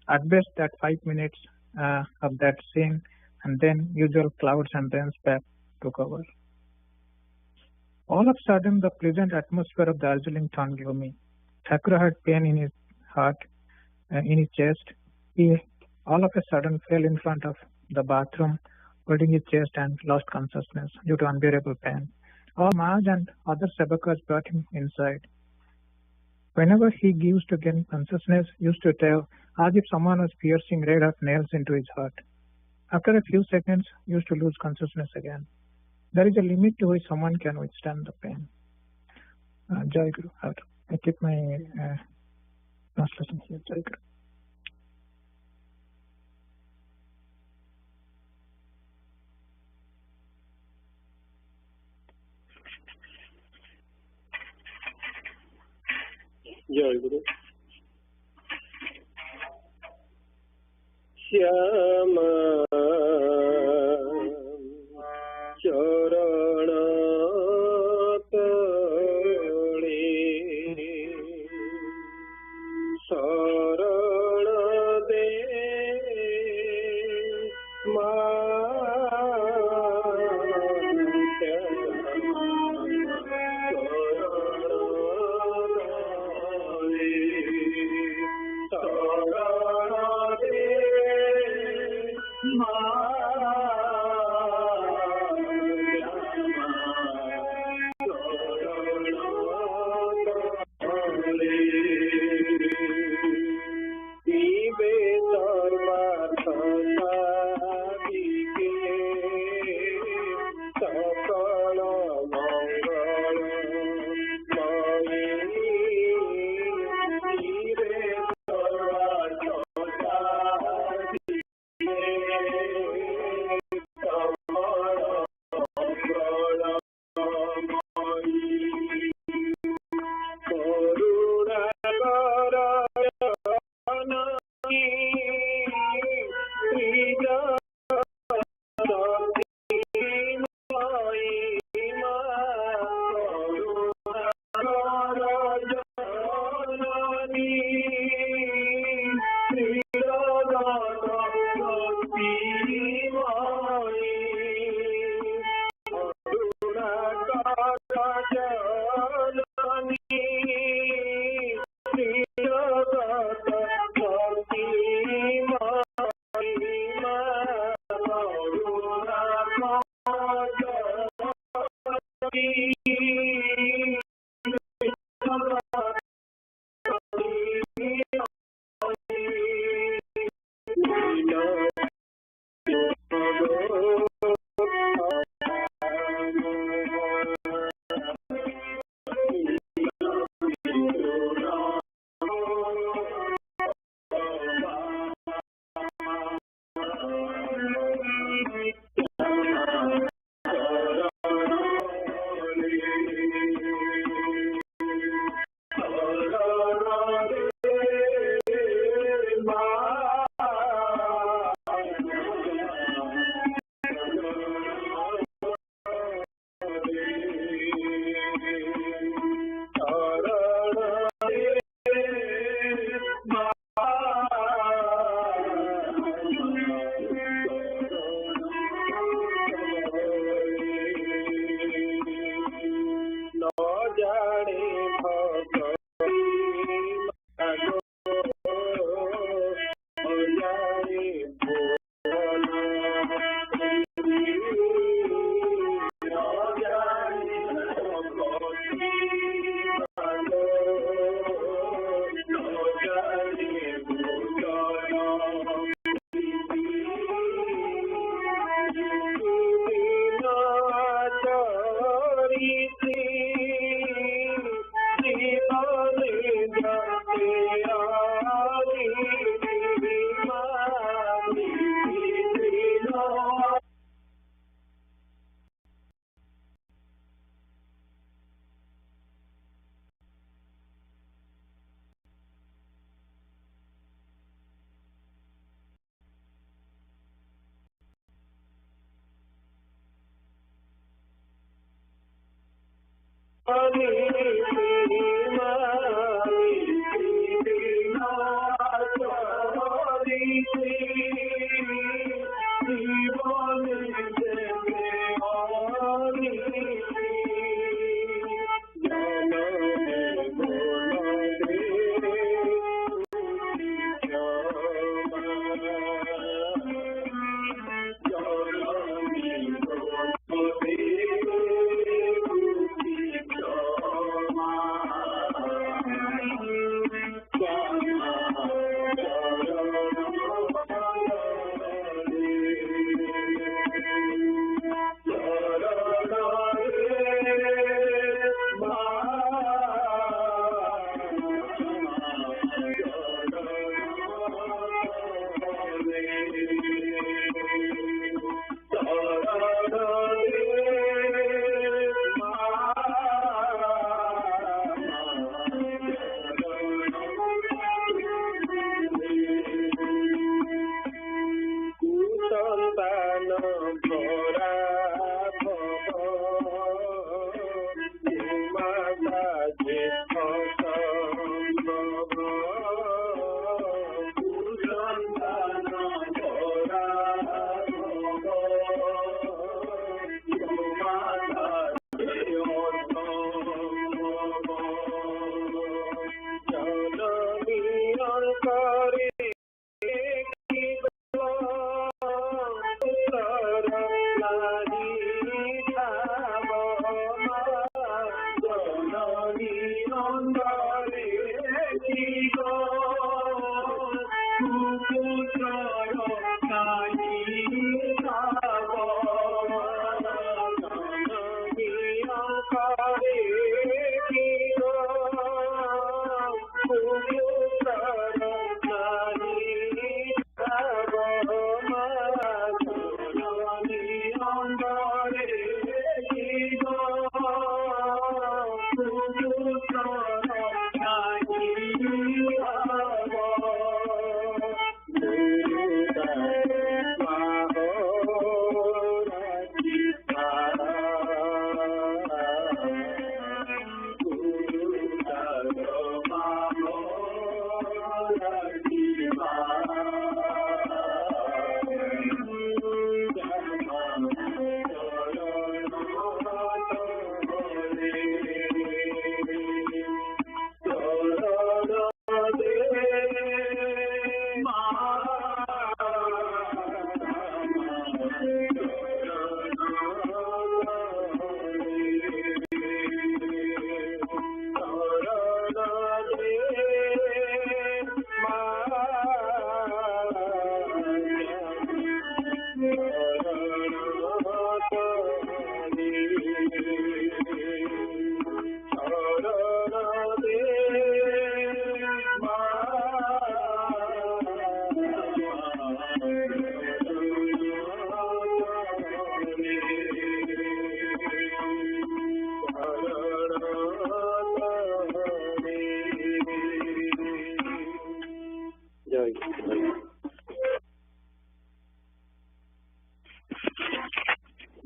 At best, that 5 minutes of that scene, and then usual clouds and rains back took over. All of a sudden, the pleasant atmosphere of Darjeeling turned gloomy. Thakura had pain in his heart, in his chest. He all of a sudden fell in front of the bathroom, holding his chest and lost consciousness due to unbearable pain. All Maharaj and other sevakas brought him inside. Whenever he used to gain consciousness, used to tell as if someone was piercing red-hot nails into his heart. After a few seconds, used to lose consciousness again. There is a limit to which someone can withstand the pain. Jayaguru. I keep my translation here. Jayaguru. Jayaguru. Shyama Charana Tale Sarana De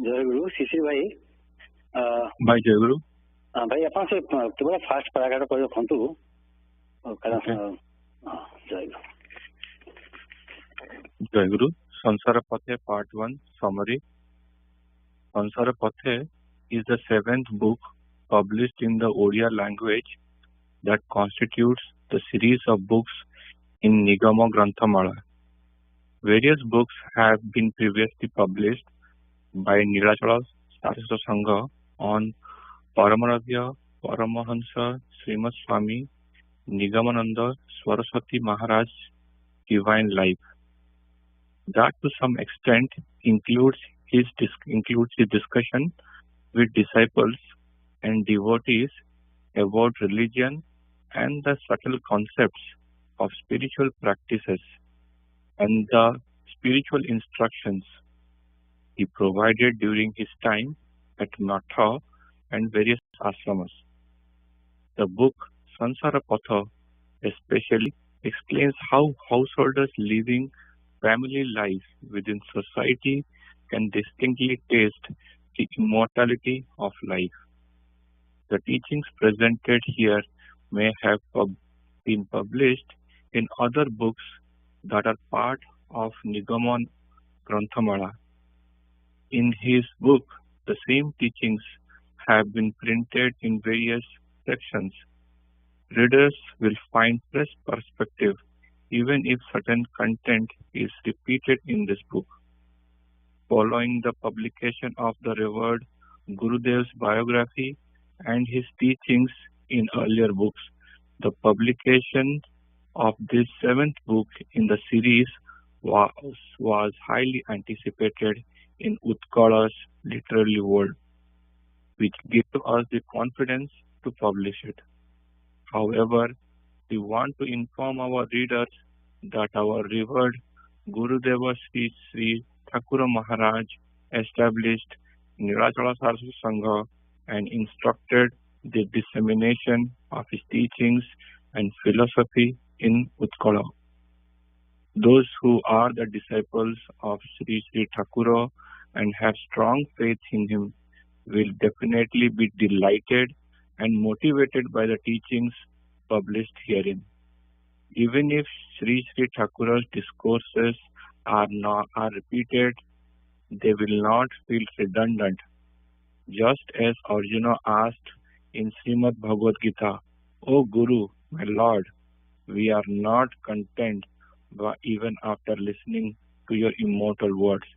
जयगुरु शिशिर भाई भाई जयगुरु भाई आप केवल fast paragraph कर रखु जयगुरु संसार पथे part 1 summary. Sansara Pathe is the 7th book published in the Odia language that constitutes the series of books in Nigama Granthamala. Various books have been previously published by Nilachala Saraswata Sangha on Paramanadya, Paramahansa, Srimad Swami, Nigamananda, Saraswati Maharaj Divine Life. That to some extent includes his discussion with disciples and devotees about religion and the subtle concepts of spiritual practices and the spiritual instructions he provided during his time at Matha and various ashramas. The book Sansara Patha especially explains how householders living family life within society can distinctly taste the immortality of life. The teachings presented here may have been published in other books that are part of Nigaman Granthamala. In his book, the same teachings have been printed in various sections. Readers will find fresh perspective even if certain content is repeated in this book. Following the publication of the revered Gurudev's biography and his teachings in earlier books, the publication of this 7th book in the series was highly anticipated in Utkala's literary world, which gave us the confidence to publish it. However, we want to inform our readers that our revered Gurudeva Sri Thakura Maharaj established Nilachala Saraswata Sangha and instructed the dissemination of his teachings and philosophy in Utkala. Those who are the disciples of Sri Thakura and have strong faith in him will definitely be delighted and motivated by the teachings published herein. Even if Sri Thakura's discourses are repeated, they will not feel redundant. Just as Arjuna asked in Srimad Bhagavad Gita, "O Guru, my Lord, we are not content even after listening to your immortal words.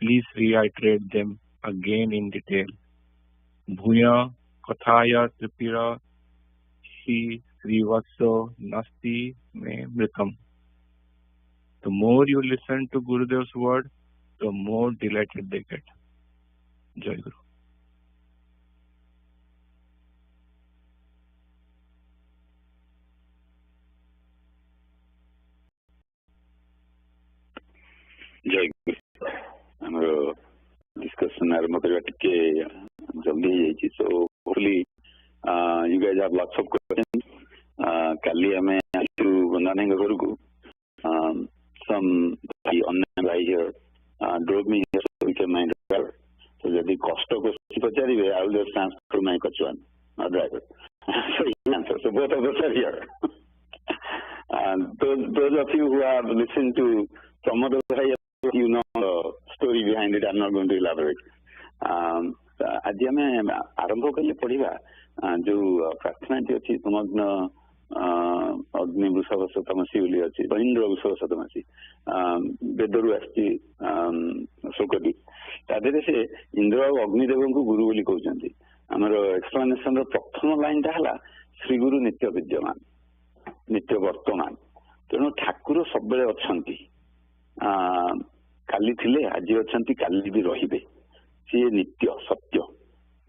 Please reiterate them again in detail." Bhuya kathaya tripira hi srivatso nasti me mritam. The more you listen to Gurudev's word, the more delighted they get. Jayaguru. Jayaguru. ଆମର discussion आरंभ କରିବା ଟିକେ जल्दी ହେଇଯାଇଛି, so hopefully you guys have lots of questions. କାଲି ଆମେ ଆସିଛୁ ବନ୍ଦାନଙ୍କ ଘରକୁ. Some online guy here drove me here so we can mind driver. So ଯଦି କଷ୍ଟ question ପଚାରିବେ, I will just transfer my question, not driver. So you answer. So both of us are here. Those of you who have listened to Pramod Bhai, you know the story behind it. I'm not going to elaborate. ଆଜି ଆମେ ଆରମ୍ଭ କଲେ ପଢିବା ଯୋଉ ପ୍ରାର୍ଥନାଟି ଅଛି ତୁମଗ୍ନ ଅଗ୍ନି ବୃଷଭ ଶତମସି ବୋଲି ଅଛି, ଇନ୍ଦ୍ର ବୃଷଭ ଶତମସି, ବେଦରୁ ଆସିଛି ଶ୍ଲୋକଟି। ତା ଦେହରେ ସେ ଇନ୍ଦ୍ର ଆଉ ଅଗ୍ନିଦେବଙ୍କୁ ଗୁରୁ ବୋଲି କହୁଛନ୍ତି। ଆମର ଏକ୍ସପ୍ଲାନେସନ ର ପ୍ରଥମ ଲାଇନଟା ହେଲା ଶ୍ରୀଗୁରୁ ନିତ୍ୟ ବିଦ୍ୟମାନ, ନିତ୍ୟ ବର୍ତ୍ତମାନ। ତେଣୁ ଠାକୁର ସବୁବେଳେ ଅଛନ୍ତି, କାଲି ଥିଲେ, ଆଜି ଅଛନ୍ତି, କାଲି ବି ରହିବେ। ସିଏ ନିତ୍ୟ ସତ୍ୟ,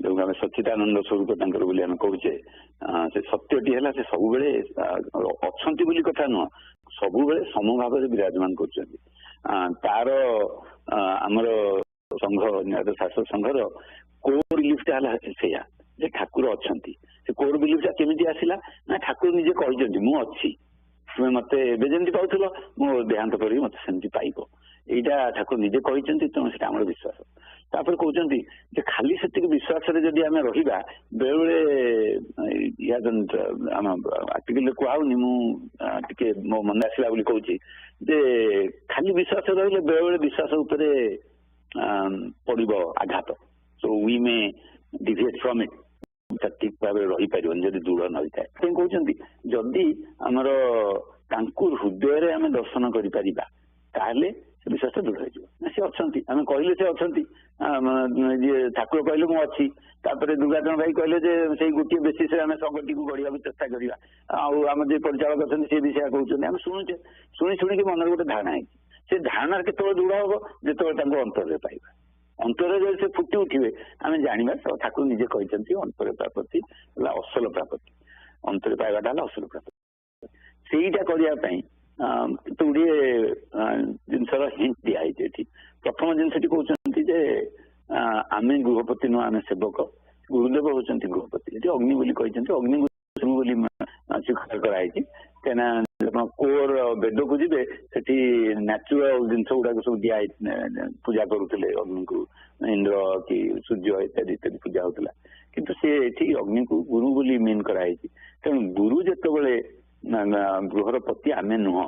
ଯୋଉ ଆମେ ସଚ୍ଚିଦାନନ୍ଦ ସ୍ୱରୂପ ତାଙ୍କର ବୋଲି ଆମେ କହୁଛେ। ସେ ସତ୍ୟଟି ହେଲା ସେ ସବୁବେଳେ ଅଛନ୍ତି ବୋଲି କଥା ନୁହଁ, ସବୁବେଳେ ସମଭାବରେ ବିରାଜମାନ କରୁଛନ୍ତି। ତାର ଆମର ସଂଘ ଶାସ୍ତ୍ର ସଂଘର କୋର ବିଲିଫଟା ହେଲା ସେଇଆ ଯେ ଠାକୁର ଅଛନ୍ତି। ସେ କୋର ବିଲିଫଟା କେମିତି ଆସିଲା ନା ଠାକୁର ନିଜେ କହିଛନ୍ତି ମୁଁ ଅଛି, ତୁମେ ମତେ ଏବେ ଯେମିତି ପାଉଥିଲ ମୁଁ ଦେହାନ୍ତ କରିବି ମତେ ସେମିତି ପାଇବ। ଏଇଟା ଠାକୁର ନିଜେ କହିଛନ୍ତି, ତେଣୁ ସେଟା ଆମର ବିଶ୍ୱାସ। ତାପରେ କହୁଛନ୍ତି ଯେ ଖାଲି ସେତିକି ବିଶ୍ୱାସରେ ଯଦି ଆମେ ରହିବା, ବେଳେବେଳେ ଆମ ଆର୍ଟିକଲରେ କୁହାହଉନି, ମୁଁ ଟିକେ ମୋ ମନେ ଆସିଲା ବୋଲି କହୁଛି ଯେ ଖାଲି ବିଶ୍ୱାସ ରହିଲେ ବେଳେବେଳେ ବିଶ୍ୱାସ ଉପରେ ପଡିବ ଆଘାତ। ସୋ ୱି ମେ ଡିଭିଏଟ୍ ଫ୍ରମ୍ ଇଟ୍, ଠିକ ଭାବରେ ରହିପାରିବନି ଯଦି ଦୃଢ ନ ହୋଇଥାଏ। ସେଥିପାଇଁ କହୁଛନ୍ତି ଯଦି ଆମର ତାଙ୍କୁ ହୃଦୟରେ ଆମେ ଦର୍ଶନ କରିପାରିବା ତାହେଲେ ସେ ବିଶ୍ୱାସ ଦୃଢ ହେଇଯିବ। ସେ ଅଛନ୍ତି, ଆମେ କହିଲେ ସେ ଅଛନ୍ତି, ଯିଏ ଠାକୁର କହିଲେ ମୁଁ ଅଛି, ତାପରେ ଦୁର୍ଗାଚରଣ ଭାଇ କହିଲେ ଯେ ସେଇ ଗୋଟିଏ ବେସିସରେ ଆମେ ସଂଗଠିକୁ ଗଢିବାକୁ ଚେଷ୍ଟା କରିବା, ଆଉ ଆମର ଯିଏ ପରିଚାଳକ ଅଛନ୍ତି ସେ ବି ସେୟା କହୁଛନ୍ତି। ଆମେ ଶୁଣୁଛେ, ଶୁଣିକି ମନରେ ଗୋଟେ ଧାରଣା ହେଇଛି। ସେ ଧାରଣାରେ କେତେବେଳେ ଦୃଢ ହବ, ଯେତେବେଳେ ତାଙ୍କୁ ଅନ୍ତରରେ ପାଇବା। ଅନ୍ତରରେ ଯଦି ସେ ଫୁଟି ଉଠିବେ ଆମେ ଜାଣିବା ଠାକୁର ନିଜେ କହିଛନ୍ତି ଅନ୍ତରରେ ପ୍ରାପତ୍ତି ହେଲା ଅସଲ ପ୍ରାପତ୍ତି, ଅନ୍ତରରେ ପାଇବାଟା ହେଲା ଅସଲ ପ୍ରାପତ୍ତି। ସେଇଟା କରିବା ପାଇଁ କେତେ ଗୁଡ଼ିଏ ଜିନିଷର ହିଣ୍ଟ ଦିଆହେଇଛି ଏଠି। ପ୍ରଥମ ଜିନିଷଟି କହୁଛନ୍ତି ଯେ ଆମେ ଗୃହପତି ନୁହଁ, ଆମେ ସେବକ, ଗୁରୁଦେବ ହଉଛନ୍ତି ଗୃହପତି। ଏଠି ଅଗ୍ନି ବୋଲି କହିଛନ୍ତି, ଅଗ୍ନି ବୋଲି ସ୍ୱୀକାର କରାଯାଇଛି। କାହିଁକିନା ଆପଣ କୋର ବେଦକୁ ଯିବେ, ସେଠି ନ୍ୟାଚୁରାଲ ଜିନିଷ ଗୁଡାକ ସବୁ ଦିଆହେଇ ପୂଜା କରୁଥିଲେ ଅଗ୍ନିକୁ, ଇନ୍ଦ୍ର କି ସୂର୍ଯ୍ୟ ଇତ୍ୟାଦି ଇତ୍ୟାଦି ପୂଜା ହଉଥିଲା। किंतु से एठी अग्नि को गुरु बोली मीन कराई तेणु गुरु जेतबेले गृहर पति आमे नुह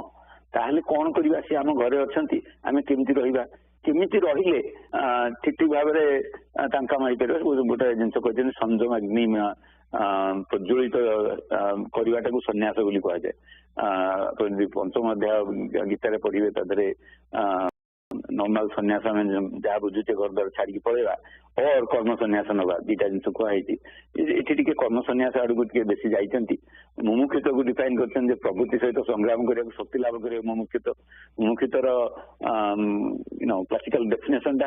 ताहले कौन करवा सी आम घरे अच्छी आम केमती रहा केमिति रहिले ठीक ठीक भाव गोटे जिन कहते संयम अग्नि प्रज्वलित करवाटा को सन्यास बोली कह जाए पंचम अध्याय गीतार पढ़े तादे नॉर्मल सन्यास आम जहाँ बुझुचे घर द्वार छाड़ी पड़ेगा और कर्म सन्यास नवा दीटा जिन कहुई कर्म सन्यास आड़ को बेसी जाती मुमुक्षुत्व को डिफाइन कर प्रवृत्ति सहित संग्राम करने शक्ति लाभ कर मुमुक्षुत्वर क्लासिकल डेफिनेशन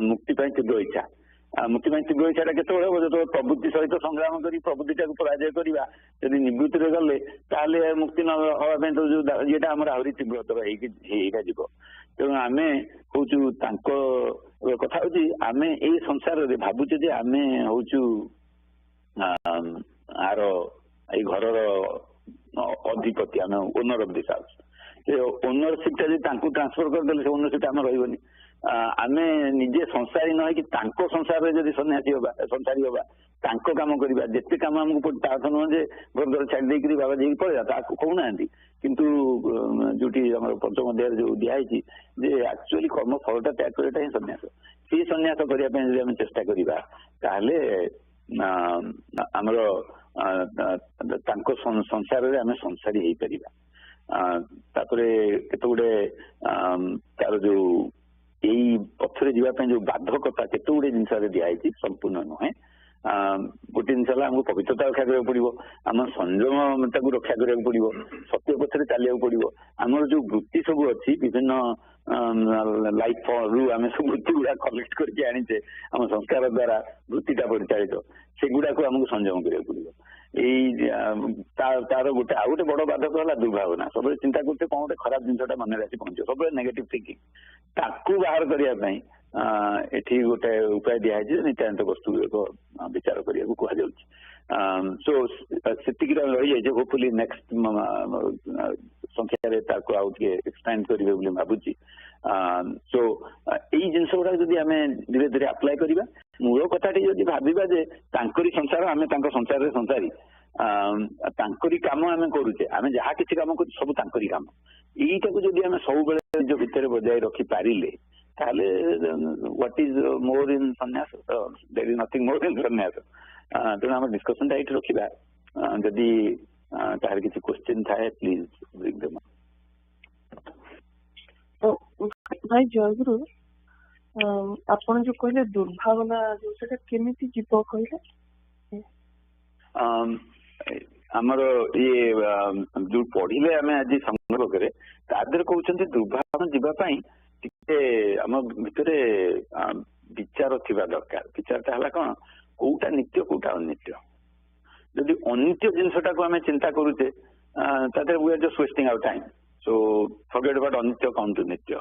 मुक्ति तीव्र इच्छा मुक्ति तीव्र इच्छा के जो प्रवृत्ति सहित संग्राम कर प्रवृत्ति को पराजय करवा जब निवृत्ति गले ताले मुक्ति न हवा तो जो ये आहरी तीव्रतर जीव तेणु आम हूँ कथा हूँ आम ये संसार भावुचे जे आम हूँ आर ये घर अधिपति आम owner of this house ownership transfer करदे ओनरशिप आम रही आम निजे संसारी न कि संसार में जब सन्यासी हवा संसारी हवा काम करवा जिते कम आमको नुह जे घर द्वार छाड़ी बाबा जी पड़ेगा कहना किंतु जो पंचम अध्याय जो दिखाई जे एक्चुअली कर्म फलटा त्याग करता ही सन्यास सी सन्यास करने चेष्टा करवा आमर संसार में आम संसारी हो पार केत गुड़े तार जो यही पथरे जावाई जो बाधकता केत गुड़े जिन दिखाई संपूर्ण नुहे गोटे जिन आमको पवित्रता रक्षा करा पड़ो आम संयमता को रक्षा करा पड़ो सत्य पथरे चलिया पड़ो आमर जो वृत्ति सब अच्छी विभिन्न लाइफ रु आम सब वृत्ति गुड़ा कलेक्ट करके आनीचे आम संस्कार द्वारा वृत्तिटा परिचालित सेगुड़ा को आमको संयम करा पड़ो तार गोटे आउ गोटे बड़ बाधक है दुर्भावना सब चिंता करते कौन गोटे खराब जिनसा मन आसी पहुंचे सब नेगेटिव थिंकिंग ताकू बाहर करने एठी गोटे उपाय दिखाई नित्यानंद वस्तु एक विचार करने को कहुच्छी सो से रही जाए होपफुली नेक्स्ट संख्या आउ एक्सपेंड करेंगे भावुची सो यही जिनस गुड़ा जब आम धीरे धीरे अप्लाई करवा मूल कथाटी जब भावा जे संसार आम संसार संसारी तांकरी काम आम करुचे आम जहाँ किसी काम कर सब तांकरी काम यहीटा को जब आम सब बेले जो भितर बजाय रखी पारिले ताहले व्हाट इज मोर इन सन्यास देयर इज नथिंग मोर इन सन्यास तेणु आम डिस्कसन ये रखा जदि तार किसी क्वेश्चन थाए प्लीज ब्रिंग देम भाई जयगुरु आपण जो कहले दुर्भावना जो सेटा केमिति जीव कहले आमर ये जो पढ़िले आम आज संग्रह करे तादर कहते दुर्भावना जीवाई आम भितर विचार थिबा दरकार विचारटा है कौन कोटा नित्य कोटा अनित्य जदि अनित्य जिनसटा को आम चिंता करुचे we are just wasting our time so forget about अनित्य कौन टू नित्य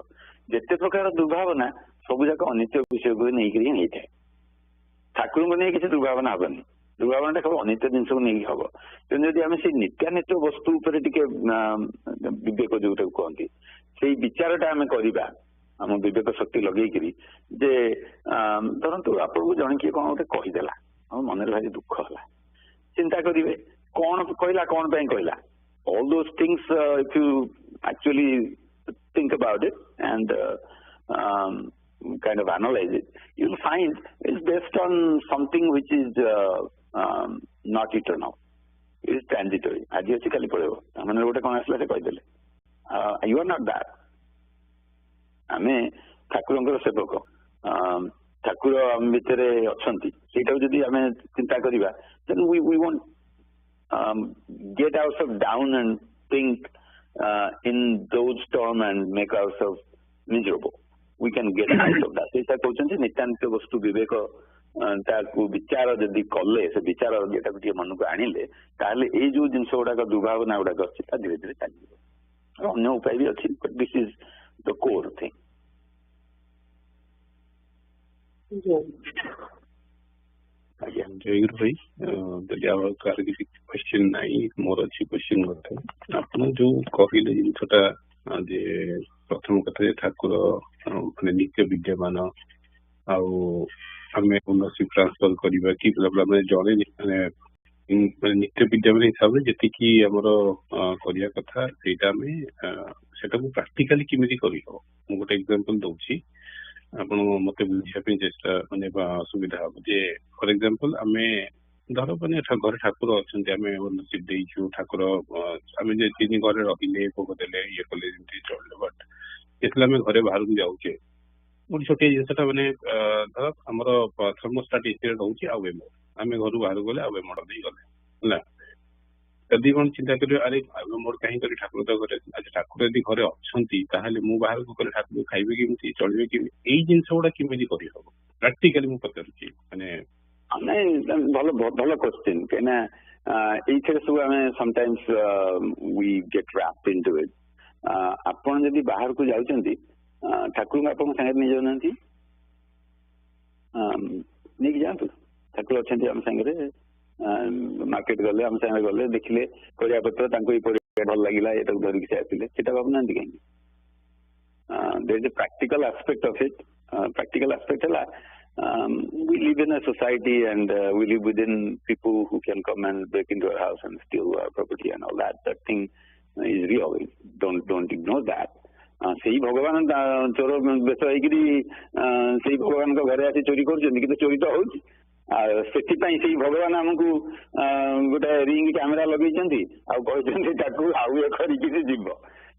जिते प्रकार दुर्भावना सब जाक अनित्य विषय को लेकिन ही थाए ठाकुर को नहीं किसी दुर्भावना हेनी दुर्भावना केवल अनित्य जिन को नहीं हम तेणु जब आम से नित्यानित्य वस्तु विवेक जो कहती से विचारटा आम करवा आम विवेक शक्ति लगे जे धरतु आपको जन किए कौन गोटे कहीदेला आम मन भारी दुख है चिंता करेंगे कौन कहला कौन कहला all those things if you actually think about it and kind of analyze it you'll find it's based on something which is not eternal it is transitory आज अच्छी कल पड़ेगा मैंने गोटे कौन आसला से कहीदेले you are not that आमे ठाकुर सेवक ठाकुर आम भितर अच्छा से आम चिंता करवा then we won't get ourselves down and think in those terms and make ourselves miserable. We can get out of that. ऐसा कहते नित्यानित्य वस्तु विवेक विचार जदि कले से विचार ये मन को आनिले ताहले ये जो जिनस गुड़ाक दुर्भावना गुड़ाक अच्छी धीरे धीरे चलिए अन्य उपाय भी अच्छी but this is the core thing जयगुरु भाई जब किसी क्वेश्चन नहीं मोर अच्छी क्वेश्चन करते आप जो कहले जिनटा जे प्रथम कथा ठाकुर नित्य विद्यमान आम ओनरशिप ट्रांसफर करवा कि जड़े नित्य विद्यामान हिसाब से जी आमर करने कथा सेटा प्राक्टिकली किमिति करी हो मु गोटे एग्जांपल दूची आपण मते बुझिया चेष्टा माने असुविधा हम जे फॉर एग्जांपल आम धर मैंने घर ठाकुर अच्छा आम ओनरशिप देचु ठाकुर आम तीन घर रही भोग देले ये कले चलले बट जितने आम घरे बाहर को जाऊे गोटे छोटे जिनसा मैंने धर आमर थर्मोस्टाट एसी रोचे आम घर बाहर गले आम मड़ नहीं गले जदि कौन चिंता कर अरे मोर कहीं ठाकुर तो घर अच्छा ठाकुर यदि घरे अच्छा मु बाहर को गले ठाकुर खाइबे केमती चलबे केमती यही जिनस गुड़ा केमी कर प्राक्टिकली मुझे पचारुची माने भल भल क्वेश्चन कहीं ये सब आम sometimes we get wrapped into it आपन जदि बाहर को जाउचंती ठाकुर आप सागर नहीं जाऊना नहीं जातु ठाकुर अच्छा आम सागर मार्केट गले आम सागर गले देखिले परिया पत्र भल लगे ये धरिक से आसिले सीटा भावना कहीं there is a practical aspect of it practical aspect है we live in a society and we live within people who can come and break into our house and steal our property and all that. That thing is real. Don't ignore that. से भगवान चोर base हो भगवान घरे आसी चोरी कर चोरी तो हो से भगवान आमको गोटे रिंग कैमेरा लगे आउ ये कर जीव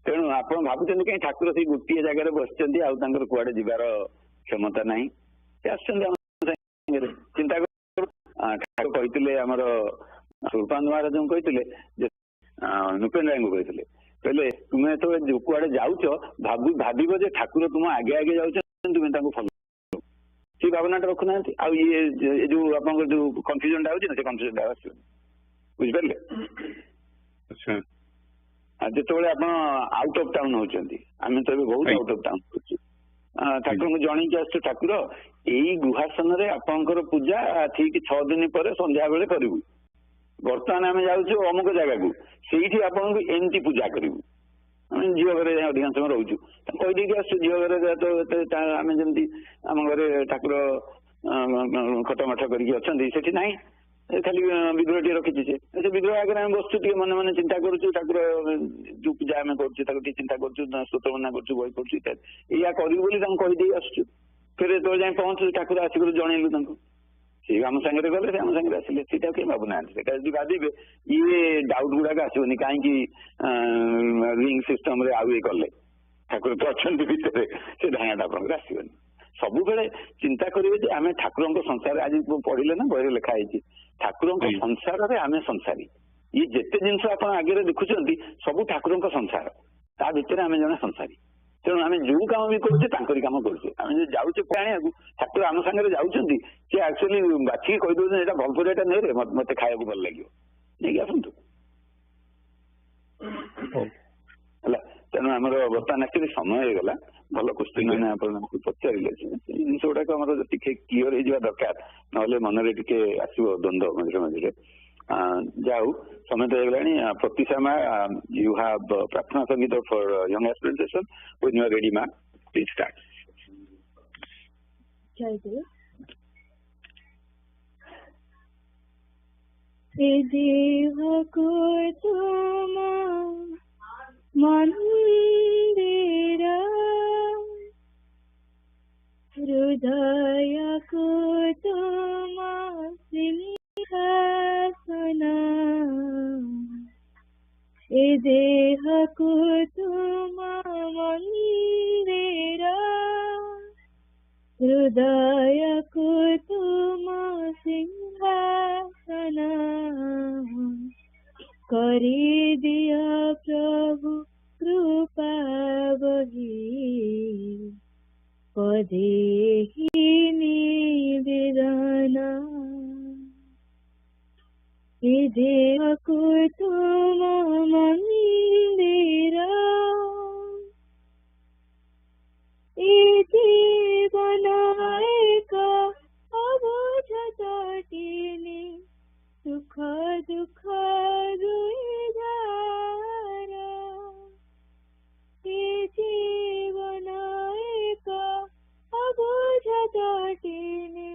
तेणु आप भावुं कहीं ठाकुर से गोटे जगह बस कुआडे जीवार क्षमता ना चिंता ठाकुर कहते आमर सुरपान महाराज कहते नृपेन्द्र राय को कहते कहले तुम्हें तो कुआडे जाऊच भाव ठाकुर तुम आगे आगे जाऊच तुम्हें फॉलो से भावना रखुना ये जो आप कन्फ्यूजन हो कन्फ्यूजन आस बुझिपारे जो आप आउट ऑफ टाउन होती आम तो बहुत आउट ऑफ टाउन कर ठाकुर को जन की आस ठाकुर यही गुहासन आपंकर पूजा ठीक 6 दिन पर संध्या बेले करूँ बर्तमान आम जाऊँ अमुक जगह को से आपन एमती पूजा करूँ झील घर अधिकांश समय रोचु कहीदे आसु झील घर आम जमी आम घर ठाकुर खटमठ कर ना खाली विग्रह टे रखी से विग्रह आगे आम बसु मन मन चिंता करूँ ठाकुर जो पूजा आम कर चिंता कर स्तोत्र मना कर बही पढ़ु इत्यादि या कहीदे आसु फिर जो जाए पहुंचु ठाकुर आसिक जनइलु सी आम सागर गले से आम सागर आसिले सीटा कहीं भावुना भावे ये डाउट गुड़ाक आसोनी कहीं रिंग सिस्टम रे आउ कले ठाकुर तो अच्छा भितर से धाइटा आप आसबनी सब बेले चिंता करेंगे आम ठाकुर संसार आज पढ़ले ना बही लिखाई ठाकुर संसार में आम संसारी ये जिते जिनस आप आगे देखुं सब ठाकुर संसार ता भर आम जन संसारी तेणु आम जो कम भी करुचे कम करुचे आम जाऊे आने ठाकुर आम सागर जाऊँगी सी एक्चुअली बाछी कहीदे यहाँ भल परिया नहीं रे मत खाया भल लगे नहीं आसतु तेणु आम बर्तमान एक्चुअली समय हो गला भल क्वेश्चन मैंने आपको पचारे जिन गुड़ाक क्लीयर हो दरकार ना मन टे आसो द्वंद्व मझे मझे जाऊ समय तो होगा प्रतिशा you have prarthana sangeet for young aspirant session when you are ready ma'am please start जयगुरु देव को तुम मंदिर हृदय को तुम सिंहासन ए देह को तुम मंदिर हृदय को तुम सिंहासन करी दिया प्रभु कृपा बही पदे ही निवेदन ए देह को तुम मंदिर ए जीवन एक अबुझ तटिनी सुख दुख रुधारा ए जीवन एक अबुझ तटिनी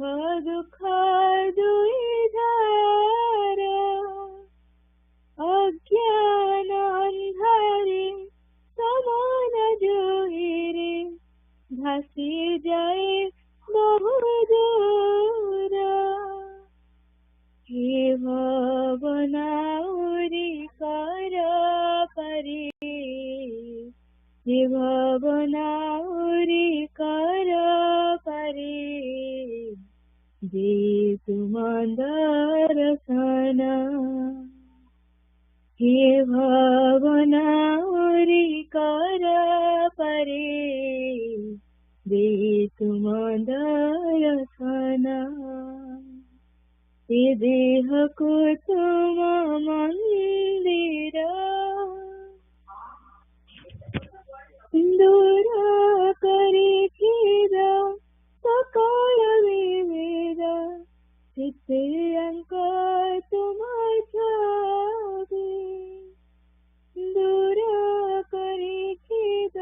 दुख दुईधारा अज्ञान अंधारी समान जोहिरे भासी जाए बहुदूर हे भवनाउरी कर परी हे भवनाउरी कर परी जे तुमंदर सना हे भवनाउरी कर परी जे तुमंदर सना ये देह को तुम मंदिर दूर करे खेद सकल विवेद चित्ते अंक तुम छावे दूर करे खेद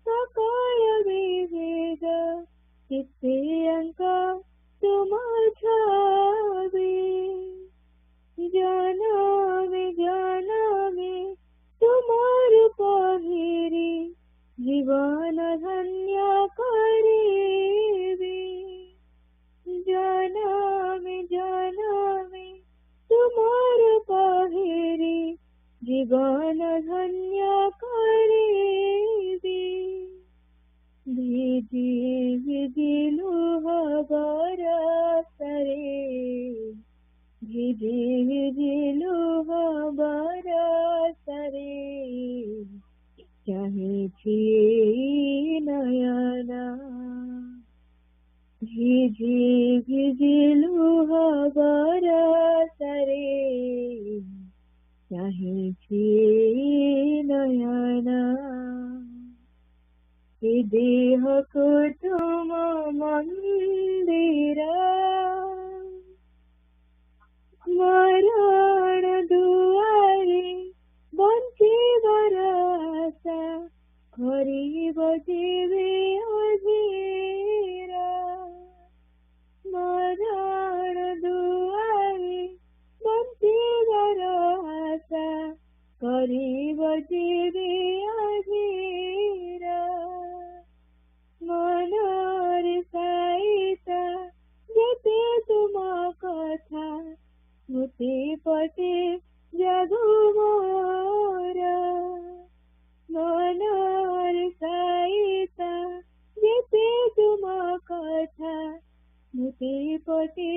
सकल विवेद चित्ते अंक तुम छावे जानवे तुमार पहिरी जीवन धन्य करेबे जानवे तुमार पहिरी जीवन धन्य करेबे भिजी भिजी लुह बरसरे भिजी भिजी लुह बरसरे चाहे छिए नयना भिजी भिजी लुह बरसरे चाहे छिए नयना हे देह को तुम मंदिर मरण दुआरे बंचिबर आशा करिब जीवे अधीरा मरण दुआरे बंचिबर आशा करिब जीवे अधीरा मनर साईता जेते तुम कथा स्मृति पटे जगु मोरा मनर साईता जेते तुम कथा स्मृति पटे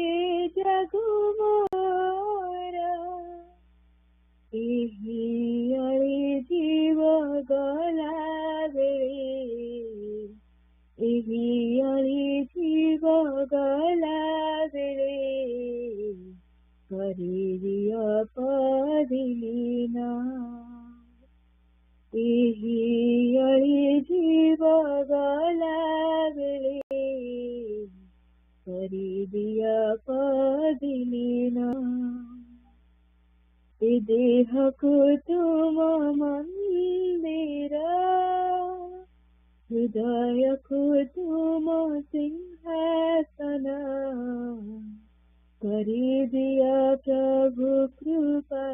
जगु मोरा एही अरे जीव गला बेले एही अरे जीव गला बेले करिय पदिलीना एही अरे जीव गला बेले करिय पदिलीना ए देह को तुम मंदिर हृदय को तुम सिंहासन करी दिया प्रभु कृपा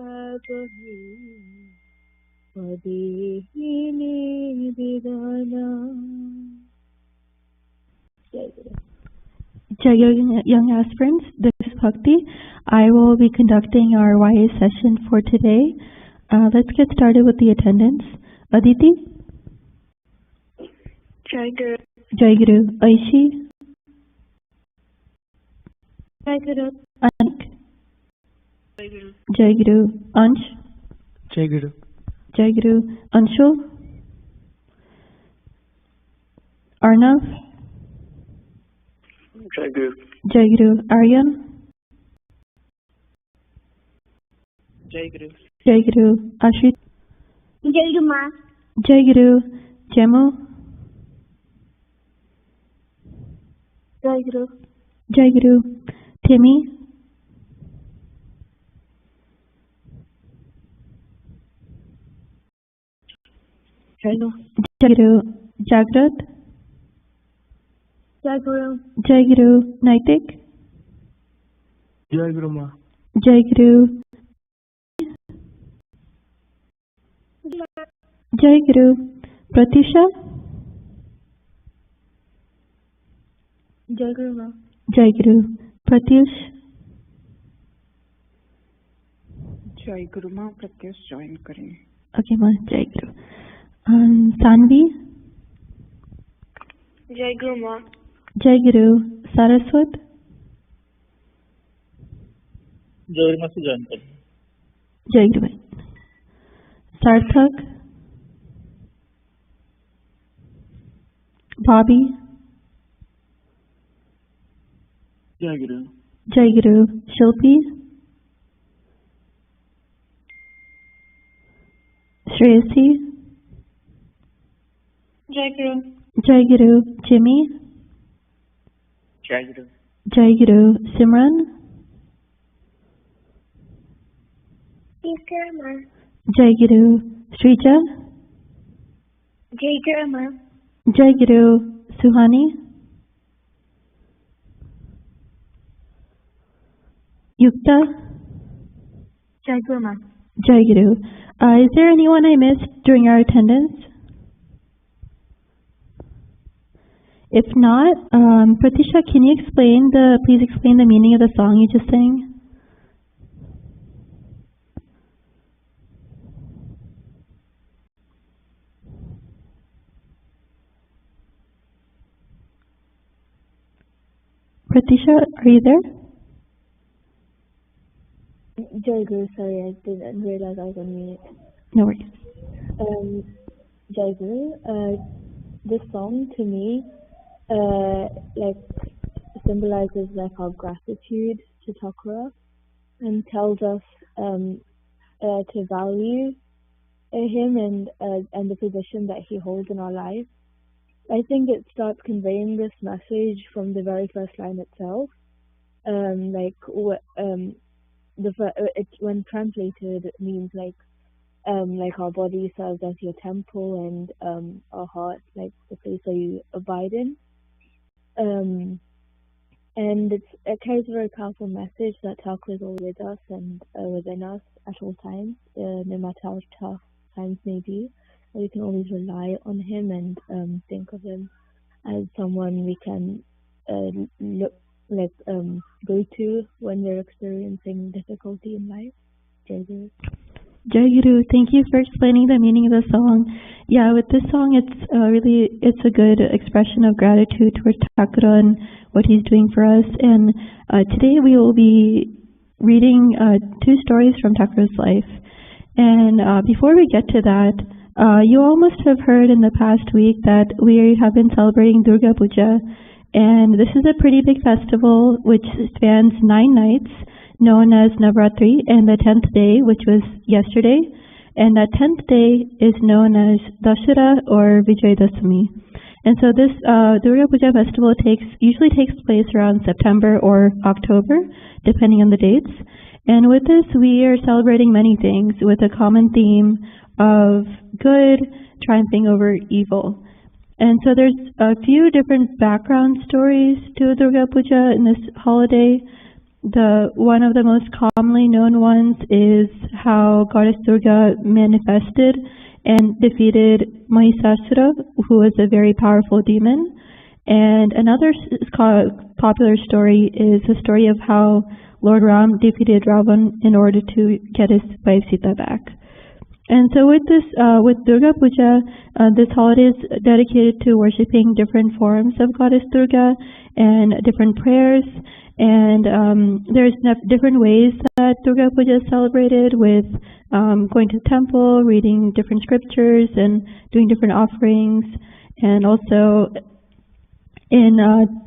कही पदे ही निवेदन। Dear young aspirants, this is Bhakti. I will be conducting our YA session for today. Let's get started with the attendance. Aditi? Jayaguru. Jayaguru. Aishi? Jayaguru. Anik? Jayaguru. Ansh? Jayaguru. Jayaguru. Anshul? Arnav? Jayaguru. Jayaguru. Aryan? Jayaguru. Jayaguru. Ashit? Jayaguru ma. Jayaguru. Jemu? Jayaguru. Jayaguru. Timmy? Jayaguru. Jayaguru. Jagrat? Jayaguru. Jayaguru. Naitik. Jayaguru Ma. Jayaguru. Jayaguru. Pratisha. Jayaguru Ma. Jayaguru. Pratyush. Jayaguru Ma. Pratyush join करें. Okay ma. Jayaguru. Sanvi. Jayaguru Ma. Jayaguru. Saraswat. Jayaguru Ma से join करें. Jayaguru. Sarthak. Bobby. Jayaguru. Jayaguru. Shilpi. Shreyasi. Jayaguru. Jayaguru. Jimmy. Jayaguru. Jayaguru. Simran. Jayaguru Ma. Jayaguru. Srija. Jayaguru Ma. Jayaguru. Suhani. Yukta. Jayaguru Ma. Jayaguru. Is there anyone I missed during our attendance? If not, Pratisha, can you please explain the meaning of the song you just sang? Pratisha, are you there? Jayaguru, sorry, I didn't realize I was on mute. No worries. Jayaguru, this song to me, like symbolizes like our gratitude to Thakura and tells us to value him and the position that he holds in our life. I think it starts conveying this message from the very first line itself. When translated, it means like our body serves as your temple and our heart like the place where you abide in. And it carries a very powerful message that Thakur is always with us and within us at all times, no matter how tough times may be. We can always rely on him and think of him as someone we can go to when we're experiencing difficulty in life. Jayaguru. Jayaguru, thank you for explaining the meaning of the song. Yeah, with this song, it's a good expression of gratitude towards Thakura and what he's doing for us. And today we will be reading 2 stories from Thakura's life. And before we get to that, you all must have heard in the past week that we have been celebrating Durga Puja, and this is a pretty big festival which spans 9 nights, known as Navratri, and the 10th day, which was yesterday, and that 10th day is known as Dashera or Vijayadashami. And so this Durga Puja festival usually takes place around September or October, depending on the dates. And with this, we are celebrating many things with a common theme of good triumphing over evil. And so there's a few different background stories to Durga Puja in this holiday. One of the most commonly known ones is how Goddess Durga manifested and defeated Mahisasura, who was a very powerful demon. And another popular story is the story of how Lord Ram defeated Ravan in order to get his wife Sita back. And so with Durga Puja, this holiday is dedicated to worshipping different forms of Goddess Durga and different prayers. And there's different ways that Durga Puja is celebrated, with going to the temple, reading different scriptures, and doing different offerings. And also in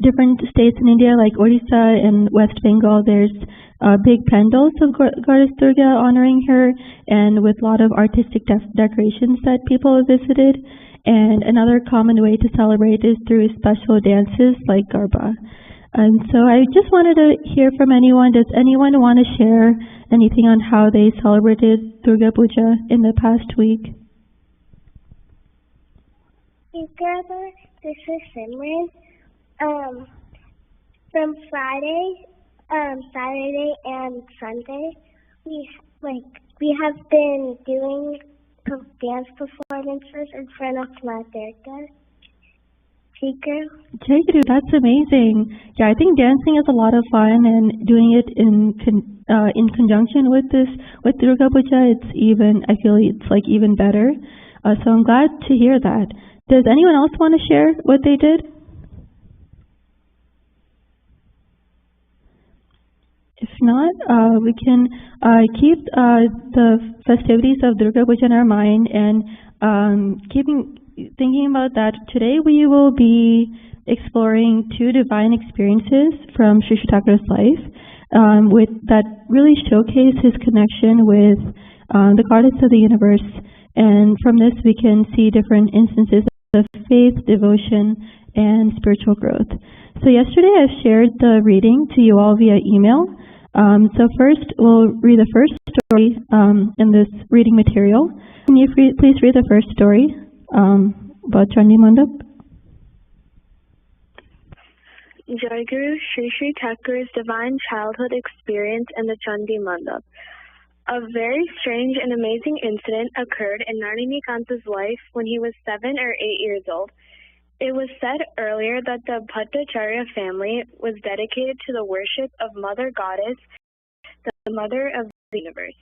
different states in India, like Odisha and West Bengal, there's big pandals of Goddess Durga honoring her, and with a lot of artistic decorations that people have visited. And another common way to celebrate is through special dances like Garba. And so I just wanted to hear from anyone. Does anyone want to share anything on how they celebrated Durga Puja in the past week? Together, this is Simran. From Friday, Saturday, and Sunday, we have been doing dance performances in front of Ma Durga. Jayaguru, that's amazing. Yeah, I think dancing is a lot of fun, and doing it in conjunction with Durga Puja, I feel it's like even better. So I'm glad to hear that. Does anyone else want to share what they did? If not, we can keep the festivities of Durga Puja in our mind, and thinking about that. Today we will be exploring 2 divine experiences from Sri Sri Thakura's life with that really showcase his connection with the goddess of the universe. And from this we can see different instances of faith, devotion, and spiritual growth. So yesterday I shared the reading to you all via email. So first we'll read the first story in this reading material. Can you please read the first story about Chandi Mandap? Jayaguru, Sri Sri Thakura's divine childhood experience in the Chandi Mandap. A very strange and amazing incident occurred in Narinikanta's life when he was 7 or 8 years old. It was said earlier that the Bhattacharya family was dedicated to the worship of Mother Goddess, the Mother of the Universe.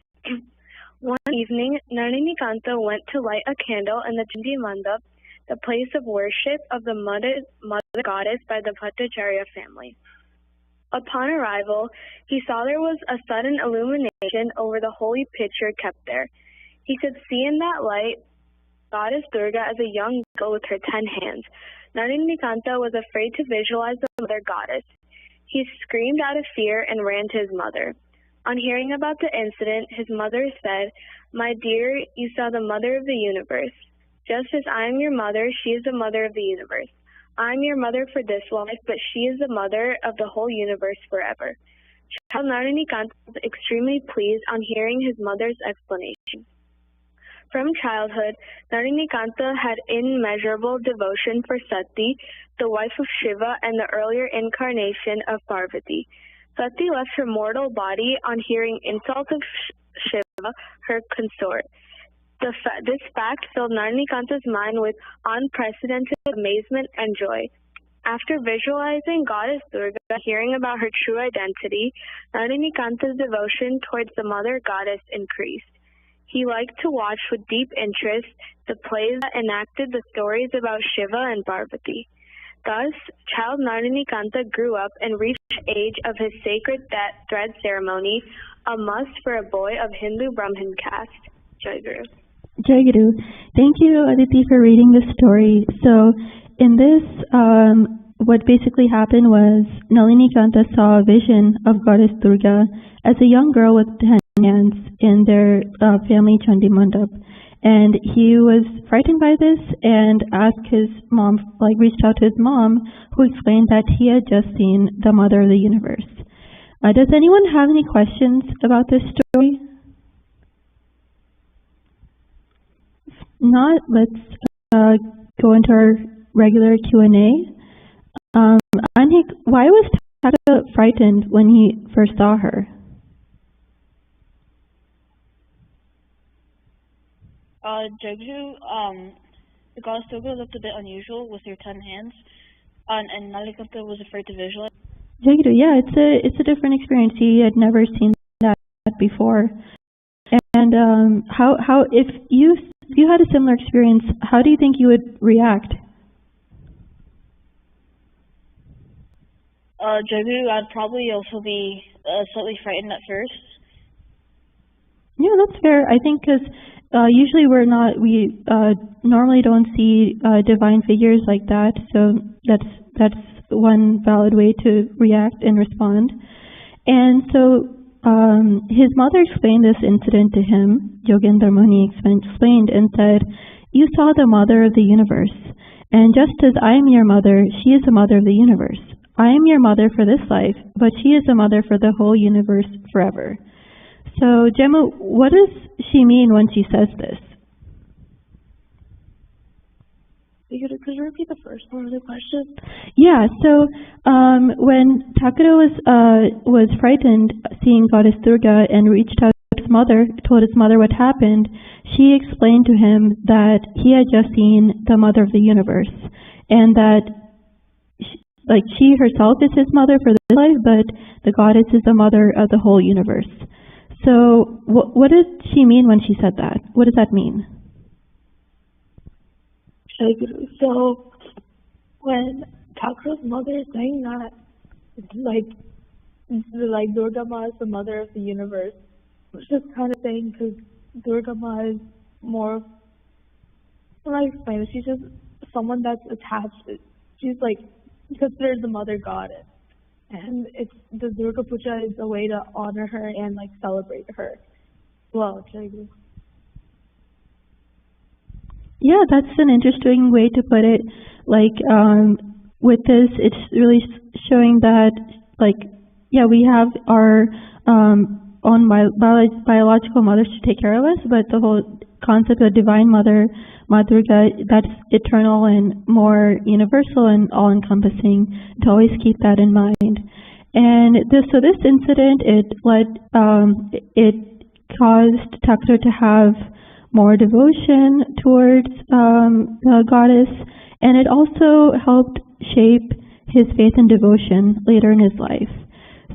One evening, Narininkanta went to light a candle in the Chandi Mandap, the place of worship of the Mother Goddess by the Bhattacharya family. Upon arrival, he saw there was a sudden illumination over the holy pitcher kept there. He could see in that light Goddess Durga as a young girl with her 10 hands. Narininkanta was afraid to visualize the Mother Goddess. He screamed out of fear and ran to his mother. On hearing about the incident, his mother said, "My dear, you saw the Mother of the Universe. Just as I am your mother, she is the Mother of the Universe. I am your mother for this life, but she is the Mother of the whole universe forever." Child Narininkanta was extremely pleased on hearing his mother's explanation. From childhood, Narininkanta had immeasurable devotion for Sati, the wife of Shiva and the earlier incarnation of Parvati. Sati left her mortal body on hearing insults of Shiva, her consort. This fact filled Narinikanta's mind with unprecedented amazement and joy. After visualizing Goddess Durga, hearing about her true identity, Narinikanta's devotion towards the Mother Goddess increased. He liked to watch with deep interest the plays that enacted the stories about Shiva and Parvati. Thus, child Narininkanta grew up and reached the age of his sacred thread ceremony, a must for a boy of Hindu Brahmin caste. Jayaguru. Jayaguru. Thank you, Aditi, for reading this story. So, in this, what basically happened was Narininkanta saw a vision of Goddess Durga as a young girl with 10 hands in their family Chandi Mandap. And he was frightened by this and asked his mom, reached out to his mom, who explained that he had just seen the Mother of the Universe. Does anyone have any questions about this story? If not, let's go into our regular Q&A. Anik, why was Tata frightened when he first saw her? Jayaguru, the Goddess Durga looked a bit unusual with her 10 hands, and Narininkanta was afraid to visualize. Jayaguru, yeah, it's a different experience. He had never seen that before. And how if you had a similar experience, how do you think you would react? Jayaguru, I'd probably also be slightly frightened at first. Yeah, that's fair. I think because usually we normally don't see divine figures like that, so that's one valid way to react and respond. And so his mother explained this incident to him. Yogendra Muni explained and said, "You saw the Mother of the Universe, and just as I am your mother, she is the Mother of the Universe. I am your mother for this life, but she is the mother for the whole universe forever." So, Gemma, what does she mean when she says this? Could you repeat the first part of the question? Yeah, so when Takura was frightened seeing Goddess Durga and reached out to his mother, told his mother what happened, she explained to him that he had just seen the mother of the universe, and that she herself is his mother for this life, but the goddess is the mother of the whole universe. So what did she mean when she said that? What does that mean? So when Takura's mother is saying that, Durga Ma is the mother of the universe, it's just kind of saying because Durga Ma is more, when I explain it, she's just someone that's attached. She's considered the mother goddess, and the Durga Puja is a way to honor her and celebrate her. Well, Jayaguru. Yeah, that's an interesting way to put it. With this, it's really showing that, we have our own biological mothers to take care of us, but the whole concept of divine mother, Ma Durga, that's eternal and more universal and all-encompassing. To always keep that in mind. And this incident, it caused Takura to have more devotion towards the goddess, and it also helped shape his faith and devotion later in his life.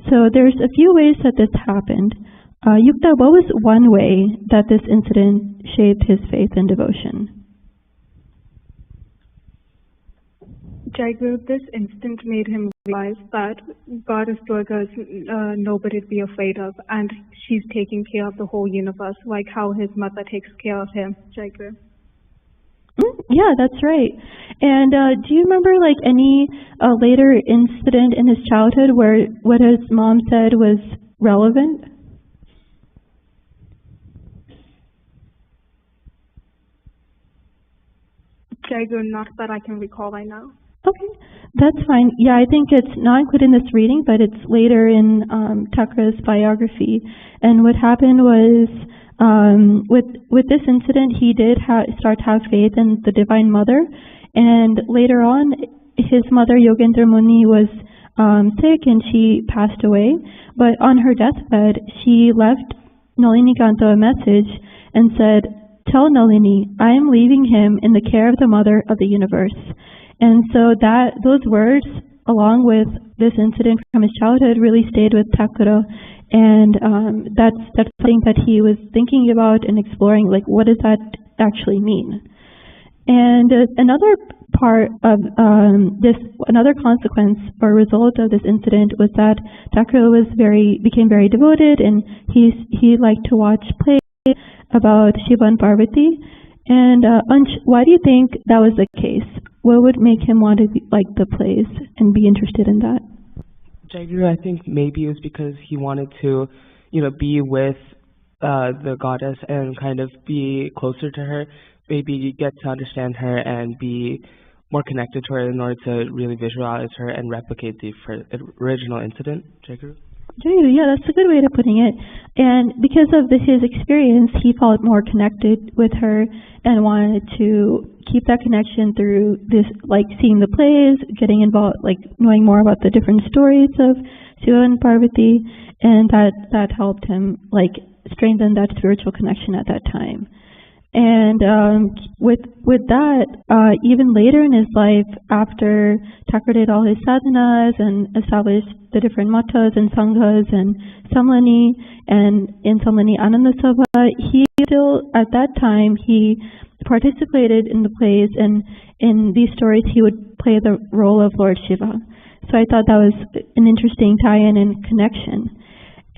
So there's a few ways that this happened. Yukta, what was one way that this incident shaped his faith and devotion? Jayaguru, this incident made him realize that Goddess Durga is nobody to be afraid of, and she's taking care of the whole universe, like how his mother takes care of him. Jayaguru. Yeah, that's right. And do you remember any later incident in his childhood where what his mom said was relevant? Jayaguru, not that I can recall right now. Okay, that's fine. Yeah, I think it's not included in this reading, but it's later in Takura's biography. And what happened was, with this incident, he did start to have faith in the Divine Mother. And later on, his mother, Yogendra Muni, was sick and she passed away. But on her deathbed, she left Nalini Kanta a message and said, "Tell Nalini, I am leaving him in the care of the Mother of the Universe." And so those words, along with this incident from his childhood, really stayed with Takura, and that's something that he was thinking about and exploring. What does that actually mean? And another part of another consequence or result of this incident was that Takura became very devoted, and he liked to watch plays about Shiva and Parvati. And Ansh, why do you think that was the case? What would make him want to like the plays and be interested in that? Jayaguru, I think maybe it was because he wanted to, be with the goddess and kind of be closer to her, maybe get to understand her and be more connected to her in order to really visualize her and replicate the original incident. Jayaguru? Yeah, that's a good way of putting it. And because of his experience, he felt more connected with her and wanted to keep that connection through this, seeing the plays, getting involved, knowing more about the different stories of Shiva and Parvati, and that helped him, strengthen that spiritual connection at that time. And with that, even later in his life, after Takura did all his sadhanas and established the different mattas and sanghas and samlani, and in Samlani Ananda Sabha, he still, at that time, he participated in the plays, and in these stories he would play the role of Lord Shiva. So I thought that was an interesting tie-in and connection.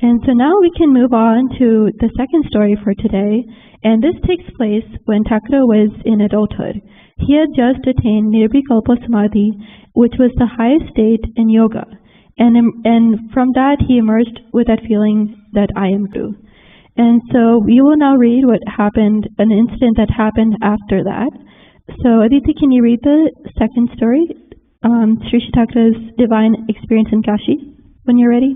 And so now we can move on to the second story for today, and this takes place when Takura was in adulthood. He had just attained Nirvikalpa Samadhi, which was the highest state in yoga, and from that he emerged with that feeling that I am Guru. And so we will now read what happened, an incident that happened after that. So Aditi, can you read the second story, Sri Takura's divine experience in Kashi, when you're ready?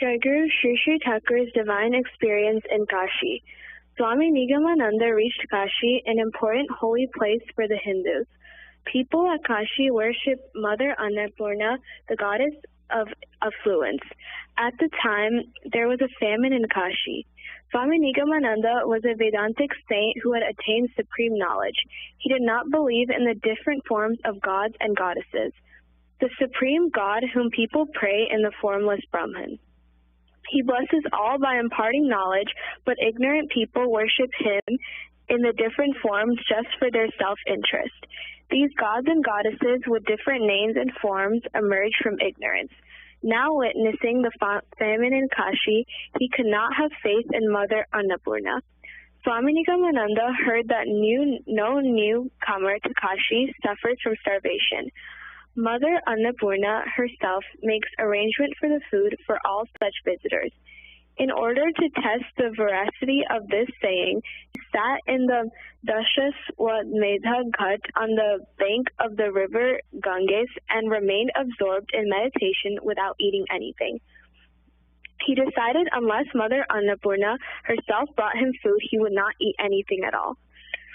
Jayaguru, Sri Takura's divine experience in Kashi. Swami Nigamananda reached Kashi, an important holy place for the Hindus. People at Kashi worship Mother Annapurna, the goddess of affluence. At the time, there was a famine in Kashi. Swami Nigamananda was a Vedantic saint who had attained supreme knowledge. He did not believe in the different forms of gods and goddesses. The supreme God whom people pray in the formless Brahman. He blesses all by imparting knowledge, but ignorant people worship him in the different forms just for their self-interest. These gods and goddesses with different names and forms emerged from ignorance. Now witnessing the famine in Kashi, he could not have faith in Mother Annapurna. Swami Nigamananda heard that no newcomer to Kashi suffers from starvation. Mother Annapurna herself makes arrangement for the food for all such visitors. In order to test the veracity of this saying, he sat in the Dashaswamedha Ghat on the bank of the river Ganges and remained absorbed in meditation without eating anything. He decided unless Mother Annapurna herself brought him food, he would not eat anything at all.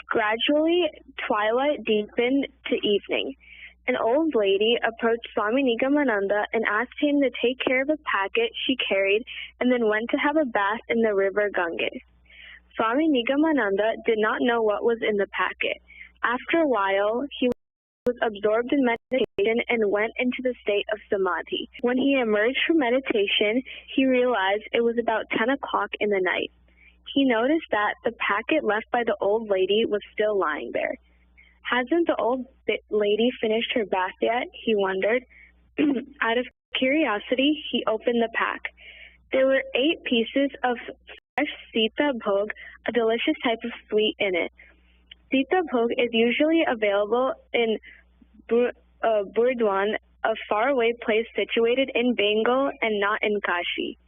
Gradually, twilight deepened to evening. An old lady approached Swami Nigamananda and asked him to take care of a packet she carried and then went to have a bath in the river Ganges. Swami Nigamananda did not know what was in the packet. After a while, he was absorbed in meditation and went into the state of samadhi. When he emerged from meditation, he realized it was about 10 o'clock in the night. He noticed that the packet left by the old lady was still lying there. Hasn't the old lady finished her bath yet? He wondered. Out of curiosity, he opened the pack. There were 8 pieces of fresh Sita Bhog, a delicious type of sweet in it. Sita Bhog is usually available in Burdwan, a faraway place situated in Bengal and not in Kashi.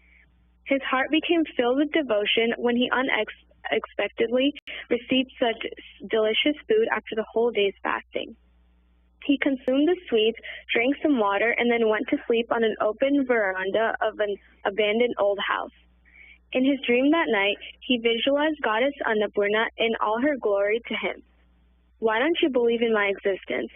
His heart became filled with devotion when he unexpectedly received such delicious food after the whole day's fasting. He consumed the sweets, drank some water, and then went to sleep on an open veranda of an abandoned old house. In his dream that night, he visualized Goddess Annapurna in all her glory to him. Why don't you believe in my existence?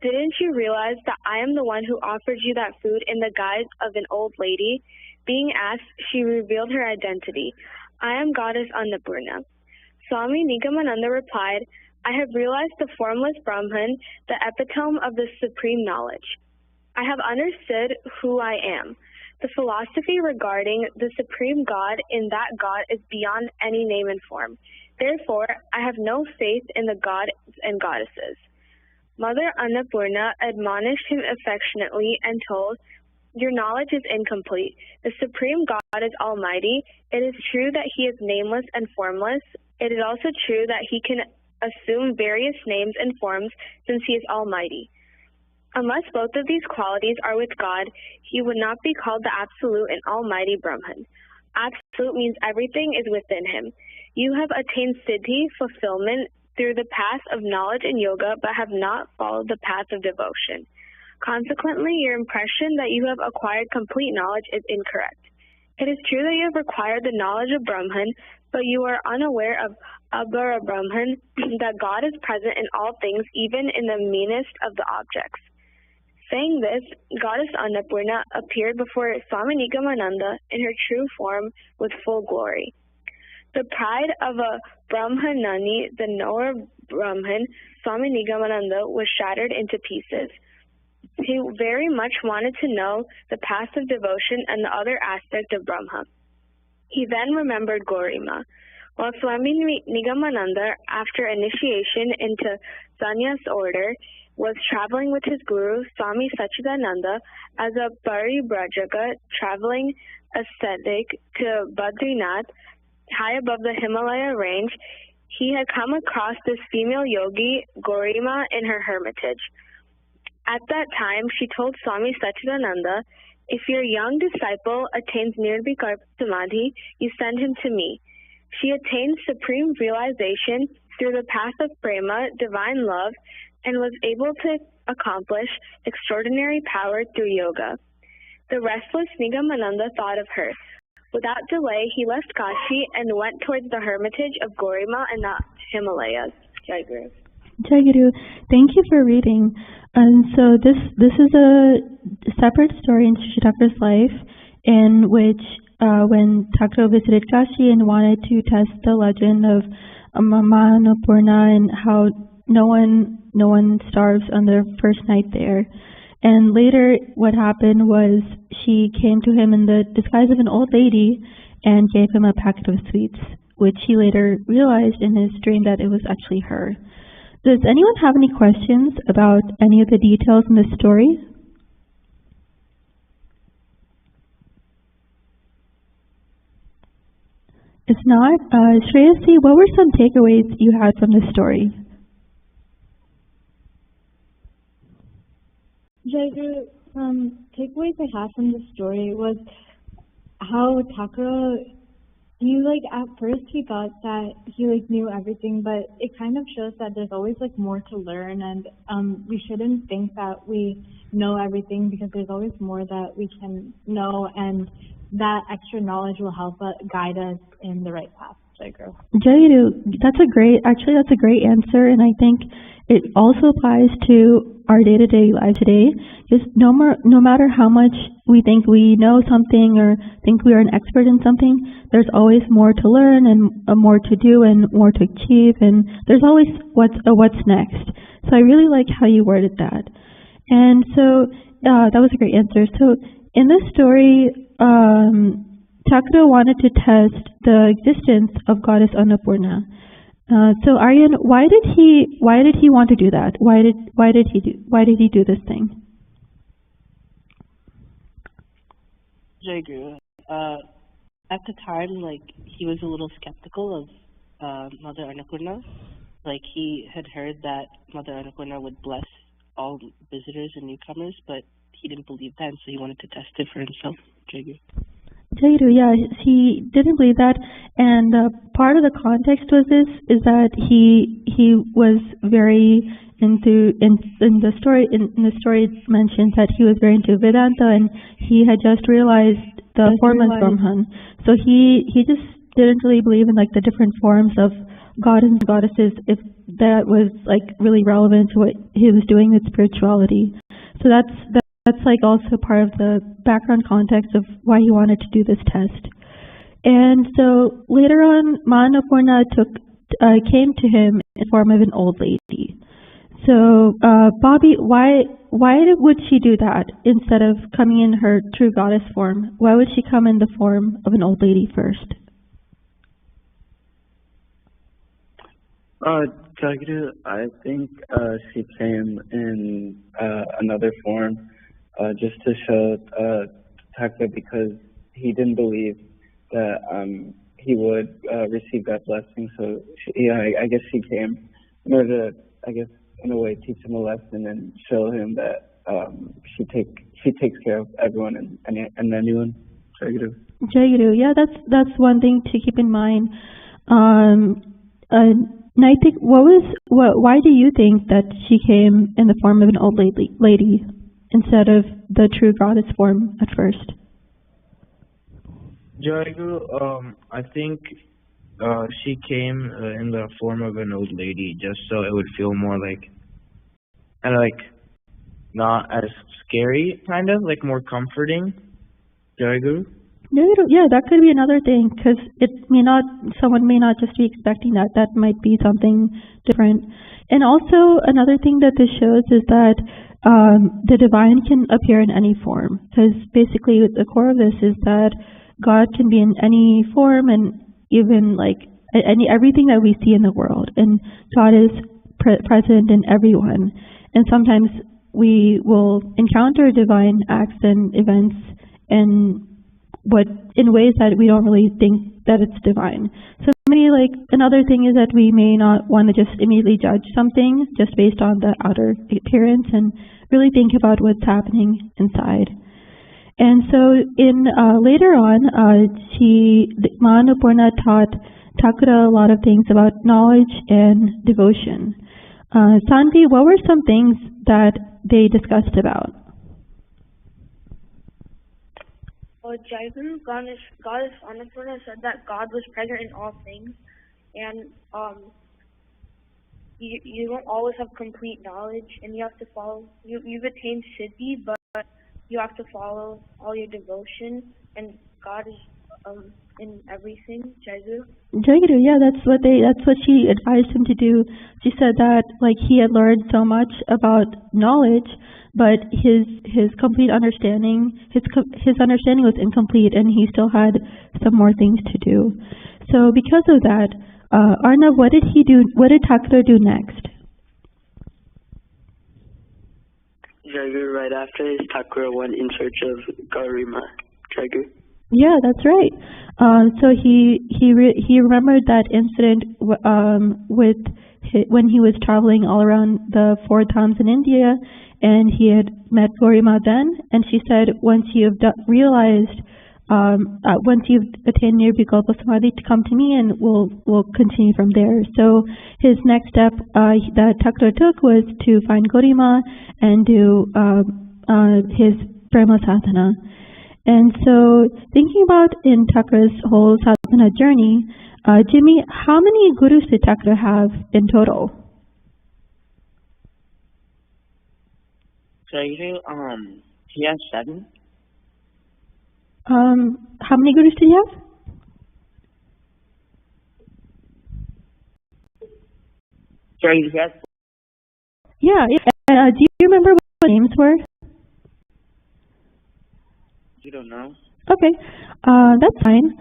Didn't you realize that I am the one who offered you that food in the guise of an old lady? Being asked, she revealed her identity. I am Goddess Annapurna. Swami Nigamananda replied, I have realized the formless Brahman, the epitome of the supreme knowledge. I have understood who I am. The philosophy regarding the supreme God in that God is beyond any name and form. Therefore, I have no faith in the gods and goddesses. Mother Annapurna admonished him affectionately and told, your knowledge is incomplete. The supreme God is almighty. It is true that he is nameless and formless. It is also true that he can assume various names and forms since he is almighty. Unless both of these qualities are with God, he would not be called the absolute and almighty Brahman. Absolute means everything is within him. You have attained siddhi, fulfillment, through the path of knowledge and yoga, but have not followed the path of devotion. Consequently, your impression that you have acquired complete knowledge is incorrect. It is true that you have acquired the knowledge of Brahman, but you are unaware of Abhara Brahman, that God is present in all things, even in the meanest of the objects. Saying this, Goddess Annapurna appeared before Swami Nigamananda in her true form with full glory. The pride of a Brahmanani, the knower Brahman, Swami Nigamananda, was shattered into pieces. He very much wanted to know the path of devotion and the other aspect of Brahma. He then remembered Gaurima. While Swami Nigamananda, after initiation into sannyas order, was traveling with his guru, Swami Sachidananda, as a paribrajaka traveling ascetic to Badrinath, high above the Himalaya range, he had come across this female yogi, Gaurima, in her hermitage. At that time, she told Swami Sachidananda, if your young disciple attains Nirbikar Samadhi, you send him to me. She attained supreme realization through the path of prema, divine love, and was able to accomplish extraordinary power through yoga. The restless Nigamananda thought of her. Without delay, he left Kashi and went towards the hermitage of Gorima in the Himalayas. Jayaguru. Jayaguru, thank you for reading. And so this is a separate story in Sri Thakur's life in which when Thakur visited Kashi and wanted to test the legend of Mama Annapurna and how no one starves on their first night there. And later what happened was she came to him in the disguise of an old lady and gave him a packet of sweets, which he later realized in his dream that it was actually her. Does anyone have any questions about any of the details in this story? If not, Shreyasi, what were some takeaways you had from this story? Jayaguru, takeaways I had from the story was how Thakur, at first he thought that he knew everything, but it kind of shows that there's always more to learn, and we shouldn't think that we know everything because there's always more that we can know, and that extra knowledge will help guide us in the right path. Jayaguru, that's a great answer, and I think it also applies to our day-to-day life today. Just no matter how much we think we know something or think we are an expert in something, there's always more to learn and more to do and more to achieve, and there's always what's next. So I really like how you worded that. And so that was a great answer. So in this story, Thakur wanted to test the existence of Goddess Annapurna. So Aryan, why did he want to do that? Why did he do this thing? Jayaguru, at the time, he was a little skeptical of Mother Annapurna. He had heard that Mother Annapurna would bless all visitors and newcomers, but he didn't believe that, and so he wanted to test it for himself. Jayaguru, yeah, he didn't believe that, and part of the context was is that he was very into in the story it mentions that he was very into Vedanta, and he had just realized the formless Brahman. So he just didn't really believe in the different forms of gods and goddesses, if that was really relevant to what he was doing with spirituality. So that's also part of the background context of why he wanted to do this test. And so later on, Ma Annapurna came to him in the form of an old lady. So Bobby, why would she do that instead of coming in her true goddess form? Why would she come in the form of an old lady first? Jayaguru, I think she came in another form just to show Thakur, because he didn't believe that he would receive that blessing. So I guess she came in order to, in a way, teach him a lesson and show him that she takes care of everyone and anyone. Jayaguru, yeah, that's one thing to keep in mind. And I think why do you think that she came in the form of an old lady instead of the true goddess form at first? Jayaguru, I think she came in the form of an old lady just so it would feel more not as scary, more comforting. Jayaguru? Yeah, that could be another thing, because someone may not just be expecting that. That might be something different. And also another thing that this shows is that the divine can appear in any form, because basically the core of this is that God can be in any form, and even everything that we see in the world, and God is present in everyone. And sometimes we will encounter divine acts and events in ways that we don't really think that it's divine. So another thing is that we may not want to just immediately judge something just based on the outer appearance, and really think about what's happening inside. And so later on, Ma Annapurna taught Thakur a lot of things about knowledge and devotion. Santi, what were some things that they discussed about? Jayaguru, Goddess Annapurna said that God was present in all things, and you don't always have complete knowledge, and you have to follow. You've attained siddhi, but you have to follow all your devotion, and God is in everything. Jayaguru, yeah, that's what she advised him to do. She said that like he had learned so much about knowledge, but his complete understanding, his understanding was incomplete, and he still had some more things to do. So because of that, Arnav, what did he do? What did Thakura do next? Jayaguru, right after his Thakura went in search of Garima. Jayaguru. Yeah, that's right. So he remembered that incident when he was traveling all around the 4 towns in India, and he had met Garima then, and she said once you've once you've attained Nirvikalpa Samadhi, to come to me, and we'll continue from there. So his next step that Thakura took was to find Garima and do his Prema Sadhana. And so, thinking about in Thakura's whole sadhana journey, Jimmy, how many gurus did Thakura have in total? Jayaguru, he has 7. How many gurus did he have? Jayaguru, he has 4. Yeah. Do you remember what the names were? You don't know? Okay, that's fine.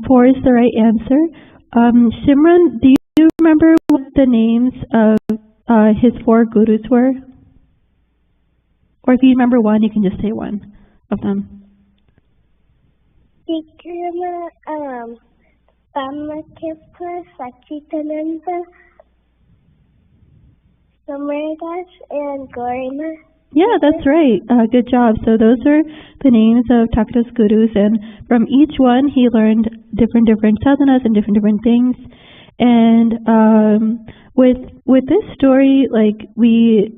4 is the right answer. Simran, do you remember what the names of his 4 gurus were? Or if you remember one, you can just say one of them. Vikrama, Pamakippa, Sachitananda, Samardas, and Garima. Yeah, that's right. Good job. So those are the names of Thakura's gurus, and from each one he learned different sadhanas and different things. And with this story, like we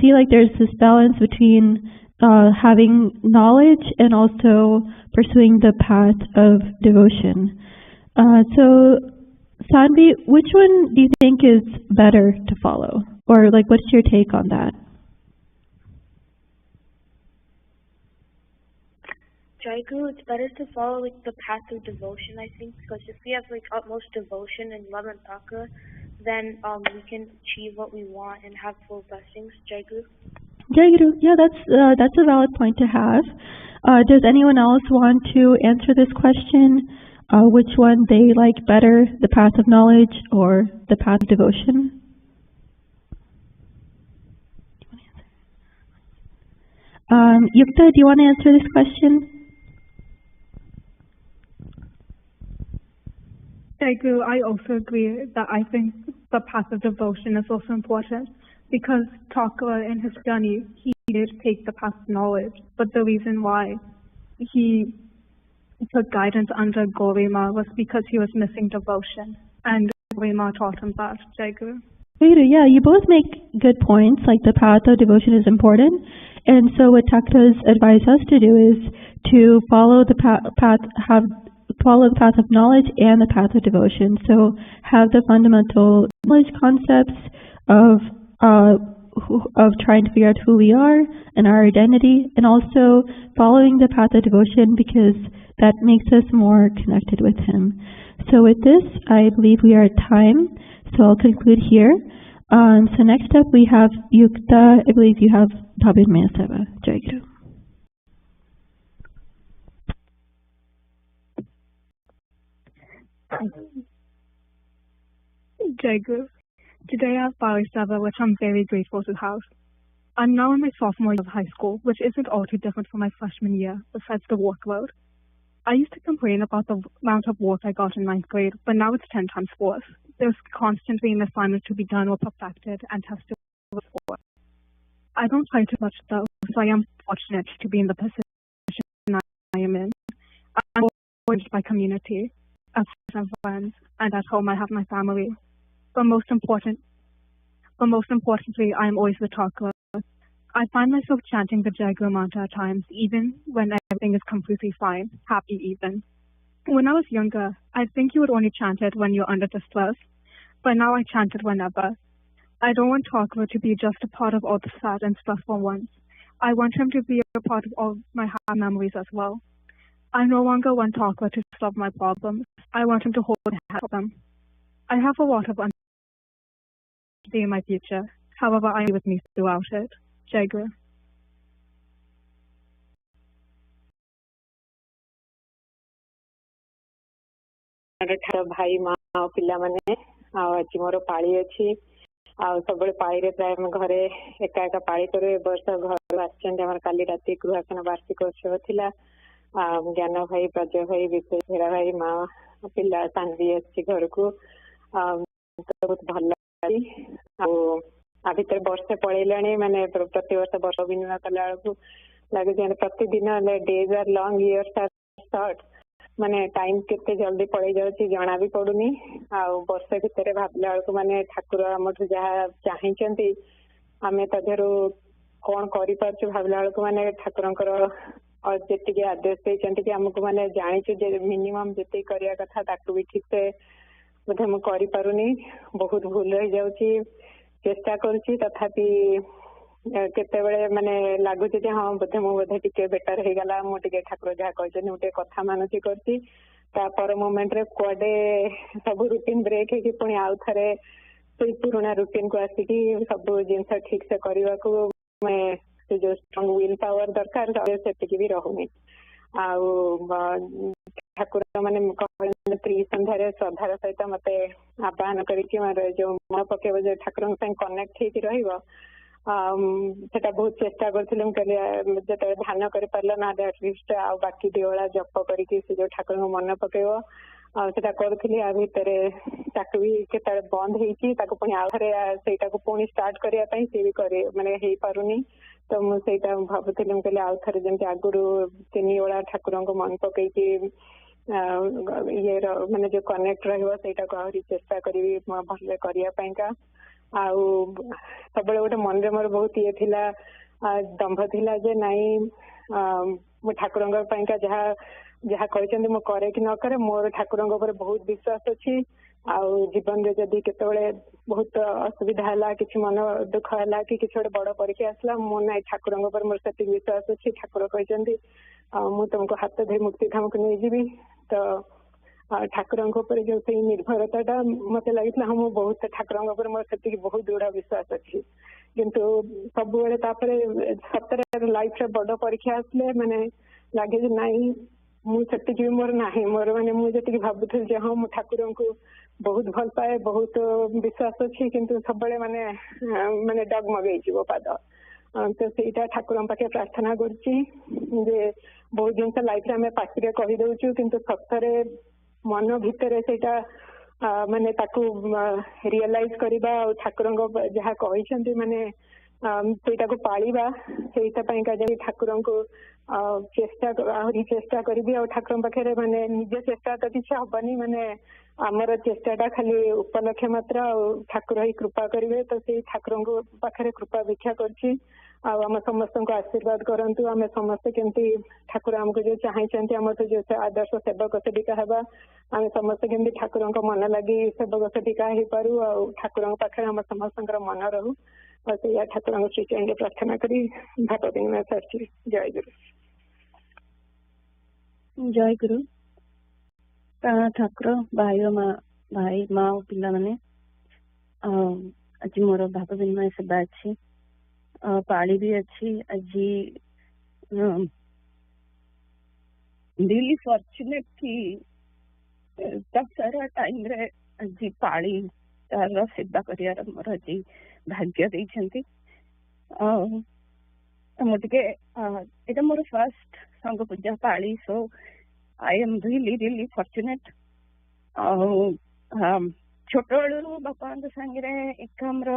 see like there's this balance between having knowledge and also pursuing the path of devotion. So Sanvi, which one do you think is better to follow, or like what's your take on that? Jayaguru, it's better to follow like the path of devotion, I think, because if we have like utmost devotion and love and Thakura, then we can achieve what we want and have full blessings. Jayaguru, yeah, that's a valid point to have. Does anyone else want to answer this question? Which one they like better, the path of knowledge or the path of devotion? Yukta, do you want to answer this question? Jayaguru, I also agree that I think the path of devotion is also important, because Thakura in his journey, he did take the path of knowledge, but the reason why he took guidance under Garima was because he was missing devotion, and Garima taught him that. Jayaguru. Yeah, you both make good points, like the path of devotion is important, and so what Thakura's advised us to do is to follow the follow the path of knowledge and the path of devotion. So have the fundamental knowledge concepts of trying to figure out who we are and our identity, and also following the path of devotion because that makes us more connected with Him. So with this, I believe we are at time, so I'll conclude here. So next up we have Yukta. I believe you have Tabir Mayaseva. Jayaguru. Jayaguru. Today I have Parisava, which I'm very grateful to have. I'm now in my sophomore year of high school, which isn't all too different from my freshman year, besides the workload. I used to complain about the amount of work I got in 9th grade, but now it's 10 times worse. There's constantly an assignment to be done or perfected and tested for. I don't try too much though, so I am fortunate to be in the position I am in. I'm encouraged by community, as friends, and at home I have my family. But most importantly, I am always with Thakura. I find myself chanting the Jayaguru mantra at times, even when everything is completely fine, happy even. When I was younger, I think you would only chant it when you're under distress, but now I chant it whenever. I don't want Thakur to be just a part of all the sad and stressful ones. I want him to be a part of all my happy memories as well. I no longer want Thakur to solve my problems. I want him to hold hands with them. I have a lot of uncertainty in my future. However, I am with me throughout it. Jayaguru. भाई माँ पिला माने आज मोर पाली अच्छी सब पाली प्राय घरे एका एका पाली कर वर्ष घर आम काली राति गृहासन वार्षिक उत्सव थिला ज्ञान भाई प्रज भाई विशेष हेरा भाई माँ पिला सान्वी अच्छी घर को बहुत भल भितर वर्ष पड़े माने प्रति वर्ष वर्ष विनिमय कला लगे प्रतिदिन days are long years are short माने टाइम केते जल्दी पड़े जाउची जना भी पड़ुनी आ वर्ष भितर भाबला बेलको माने ठाकुर हमठु जहा चाहिचंती आमे तधरो कोन करि परछु भाबला बेलको माने ठाकुरंकर और जेतिके आदेश देचंती कि हमको माने जानिछु जे मिनिमम जेते करिया कथा ताकु भी ठीक से बोधे हम करि पारुनी बहुत भूल रह जाउची चेष्टा करछि तथापि केते बेले माने लागुचे जे हां बोधे टिके बेटर हे गला मो टिके ठाकुर जहा कहछन उटे कथा मानसी करछि ता पर मोमेंट रे कोडे सब रूटीन ब्रेक हे कि पुनी आउ थरे सेई पुराना रूटीन को आसी कि सब जिंस ठीक से करबा को मैं से जो स्ट्रांग विल पावर दरकार सेटिक भी रहुनी आउ ठाकुर माने त्रि संध्यारे श्रद्धार सहित मते आह्वान करिकि जो मन पकेब जो ठाकुर संग कनेक्ट हेकि रहिबो सेटा बहुत चेष्टा करथिलम कले जते ध्यान करि परला ना एटलिस्ट आ बाकी दिवला जप करिकि से जो ठाकुर मन पकेबो सेटा करथिली आ भितरे ताकु भी केता बंद हेची ताकु पुनी आखरे सेटा को पुनी स्टार्ट करिया पई से भी करे माने हे पारुनी तो मु सेटा भाबथिलम कले आ थरे जेंति आगुरु तिनी ओळा ठाकुर को मन पकेकी ये माने जो कनेक्ट रहबो सेटा को आहुरी चेष्टा करी भले करिया पई का आउ सब गोटे मन मोर बहुत ये थिला दंभ थिला जे नाई मो ठाकुर जहाँ जहाँ कहते मो करे कि न करे मोर ठाकुर बहुत विश्वास अच्छी आउ जीवन रे जदि केतबेले बहुत असुविधा है कि मन दुख है कि किसी गोटे बड़ परीक्षा आसला मो ना ठाकुर मोर से विश्वास अच्छी ठाकुर कहते मु तुमको हाथ धरी मुक्ति धाम को नहीं जीवी तो ठाकुर जो से निर्भरता मत लगी हाँ मुझे बहुत ठाकुर मोर से बहुत दृढ़ विश्वास अच्छी किंतु सब बेले सतरे लाइफ रे बड़ परीक्षा आसले माने लगे नाई मुझे मोर ना मोर मैंने मुझे भावुल हाँ मु ठाकुर को बहुत भल पाए बहुत विश्वास अच्छी किंतु सब माने माने डगमगई पाद तो सहीटा ठाकुर पाखे प्रार्थना करुच्ची बहुत जिन लाइफ रे आम पार्टी कहीदे किंतु सतरे मन भितर सेटा माने ताकू रियलाइज करबा ठाकुर जहाँ कहते माने सेटा को पालिबा सेटा पई का जे ठाकुर को चेष्टा आहरी चेष्टा करबी आ ठाकुर पाखे माने निज चेष्टा तो किसी हबनी माने आमर चेष्टाटा खाली उपलक्ष्य मात्र ठाकुर ही कृपा करेंगे तो से ठाकुर पाखे कृपा भिक्षा करछि आम समस्त को आशीर्वाद करंतु आम समस्ते केमती ठाकुर आमको जो चाहते आम तो जो आदर्श सेवक सेविका हवा आम समस्ते केमती ठाकुर मन लगी सेवक सेविका हो पारू आ ठाकुर पाखे आम समस्त मन रहू और से ठाकुर श्री चरण प्रार्थना करी भात दिन सारी जय गुरु जय गुरु ठाकुर भाई माँ पिला माने आज मोर भाव विनिमय सेवा अच्छी पाली भी अच्छी आज रियली फॉर्चुनेट कि दशहरा टाइम रे आज पाली तार सेवा करियार मोर आज भाग्य देइछंती मोटे एटा मोर फर्स्ट संग पूजा पाली सो आई एम रियली फॉर्चुनेट छोट बेलू बापा सांगे एकाम्र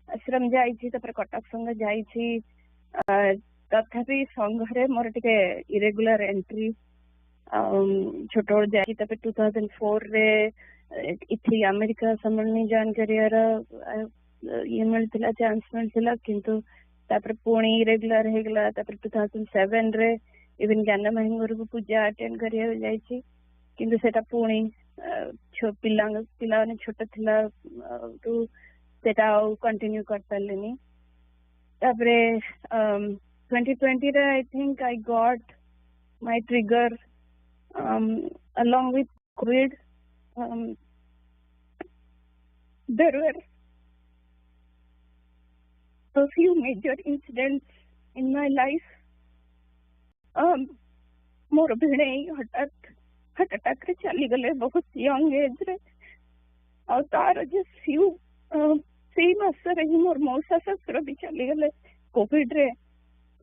आश्रम जाइए कटक संघ जाइए तथापि संघरे मोर टिके इरेगुलर एंट्री छोट बेलू जाइए 2004 रे इथि अमेरिका सम्मेलन जॉइन करियर ये मिलता चांस मिलता किंतु तापर पुणी रेगुलर हो गला 2007 रे इवन ज्ञान माहींगर को पूजा अटेंड करिया जायछि किंतु सेटा पुणी पिला ने छोट थिला तो सेटा कंटिन्यू कर परलेनी तापरे 2020 रे I think I got my trigger along with COVID. There were a few major incidents in my life. मोर भिणे हट अटैक रे चली गले बहुत यंग एज रे और तार जस्ट फ्यू सेई मास रे ही मोर मौसा ससुर भी चली गले कोविड रे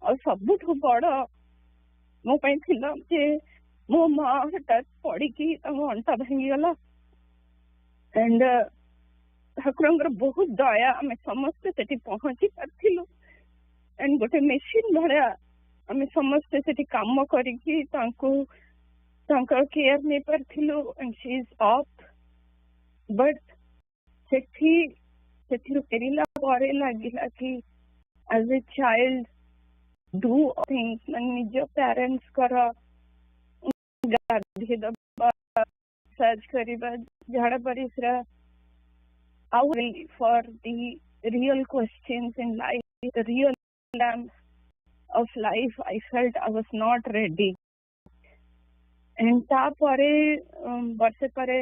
और सबुठ बड़ मो पाई थिला जे मो माँ हठात पड़िकी अंटा भांगी गला एंड ठाकुर बहुत दया आम समस्ते सेठी पहुंची पार्थिलु एंड गोटे मेसीन भाया आम समस्ते सेठी काम करिकी केयर नहीं पार्थिलु and she is up but सेठी फेरिला परे लागिला कि as a child do things man nijo parents kara गाधी दबा सर्च करिबा झाड़ा परिसरा out for the real questions in life, the real lamp of life. I felt I was not ready and ता परे वर्षे परे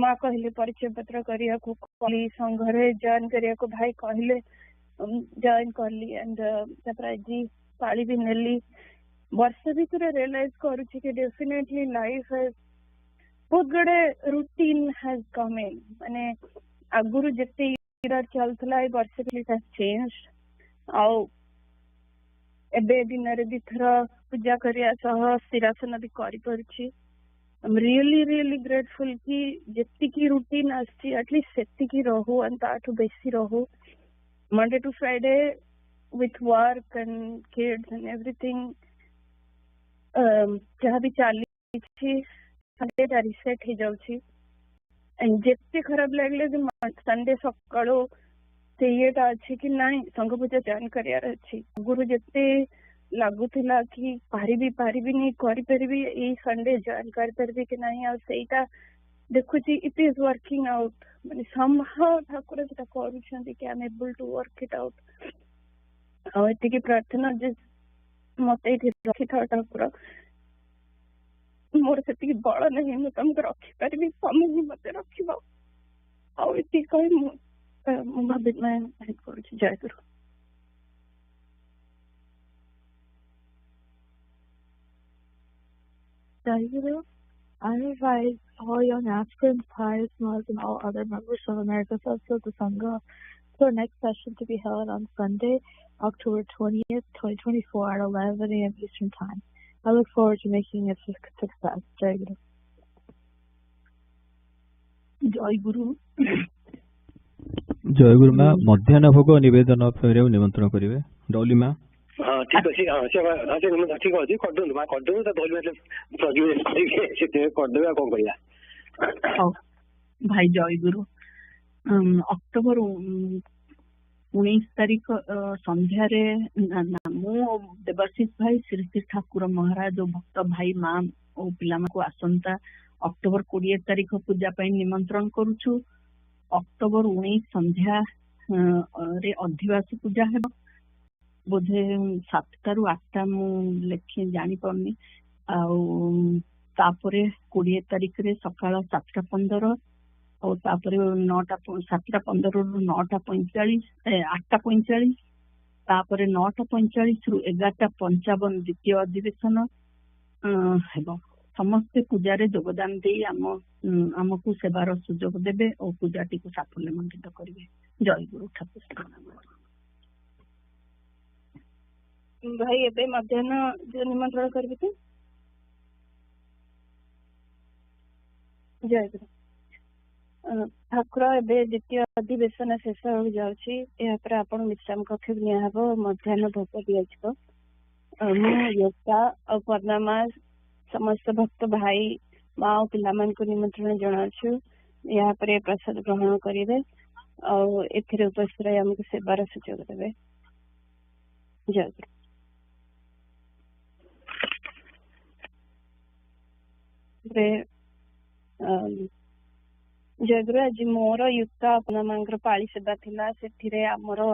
माँ कहले परिचय पत्र करिया को कली संघरे जॉइन करिया को भाई कहले जॉइन करली एंड सरप्राइज पाली भी नेली वर्ष भीतर रियलाइज करूची कि डेफिनेटली लाइफ हैज बहुत गुडे रूटीन हैज कम इन माने आगुरु जते इयर चलथला वर्ष इट हैज चेंज्ड आउ एबे दिन रे दिथर पूजा करिया सह सिरासन भी करि परछि आई एम रियली ग्रेटफुल कि जति की रूटीन आछि एटलीस्ट सेति की रहू एंड ताठु बेसी रहू Monday to Friday with work and kids and everything जहाँ भी चली संडे टा रिसेट हो जाउछि एंड जेते खराब लागले जे संडे सकाळो से येटा अछि कि नाही संघ पूजा जॉइन करियार अछि गुरु जेते लागुथिला कि पारिबी नहीं करि परबी ए संडे जॉइन कर परबी कि नाही आ सेटा देखुची इट इज वर्किंग आउट माने somehow ठाकुर सेटा करूछंती कि I am able to work it out आ एति की प्रार्थना जे मते इति रखि था ठाकुर मोर सेति बळ नहीं मु तुमको रखि परबी तुम ही मते रखिबो आ एति कहि मु भाबे मैं हेल्प करूछ जय गुरु Jayaguru, I invite all young Africans, Thais, Muslims, and all other members of America's Saraswata Sangha to our next session to be held on Sunday, October 20th, 2024 at 11 a.m. Eastern Time. I look forward to making it a success. Jayaguru. Jayaguru. Jayaguru ma madhyana bhoga nivedana fere nimantran karibe. Dolly ma. ठीक अच्छी हाँ से ठीक अच्छी करदु मा करदु त धोल मतलब प्रज्वल से करदु आ कोन करिया भाई जयगुरु अक्टोबर 19 तारीख संध्या रे मु देवाशीष भाई श्री श्री ठाकुर महाराज भक्त भाई माँ और पिला को आसंता अक्टोबर 20 तारीख पूजा पाई निमंत्रण करूछु अक्टोबर 19 संध्या रे अधिवासी पूजा है बोधे 7 ରୁ 8 मु लेखि जानी परनी तापरे 20 तारीख रे सकाळ 7:15 और तापरे 7:15 ରୁ 9:45 8:45 तापरे 9:45 ରୁ 11:55 द्वितीय अधिवेशन हेबो समस्त पूजा रे योगदान दे हमकु सेवार सुजोग देबे और पूजाटी को साफल्यमंडित करिवे जय गुरु ठाकुर भाई एबे मध्याह्न जो निमंत्रण करबी तो जय गुरु ठाकुर एबे द्वितीय अधिवेशन शेष हो जाउछि या पर आपण विश्राम कक्ष निया हबो मध्याह्न भोग दिया छिबो मु योगा और पद्मा समस्त भक्त भाई माँ और पिला मन को निमंत्रण जनाछु या पर प्रसाद ग्रहण करिवे और एथिरे उपस्थित रही हमको सेवार सुजोग देबे ଜୟଗୁରୁ। ଜୟଗୁରୁ, ଆଜି ମୋର ୟୁକ୍ତ ଆପଣମାନଙ୍କର ପାଳି ସେବା ଥିଲା। ସେଥିରେ ଆମର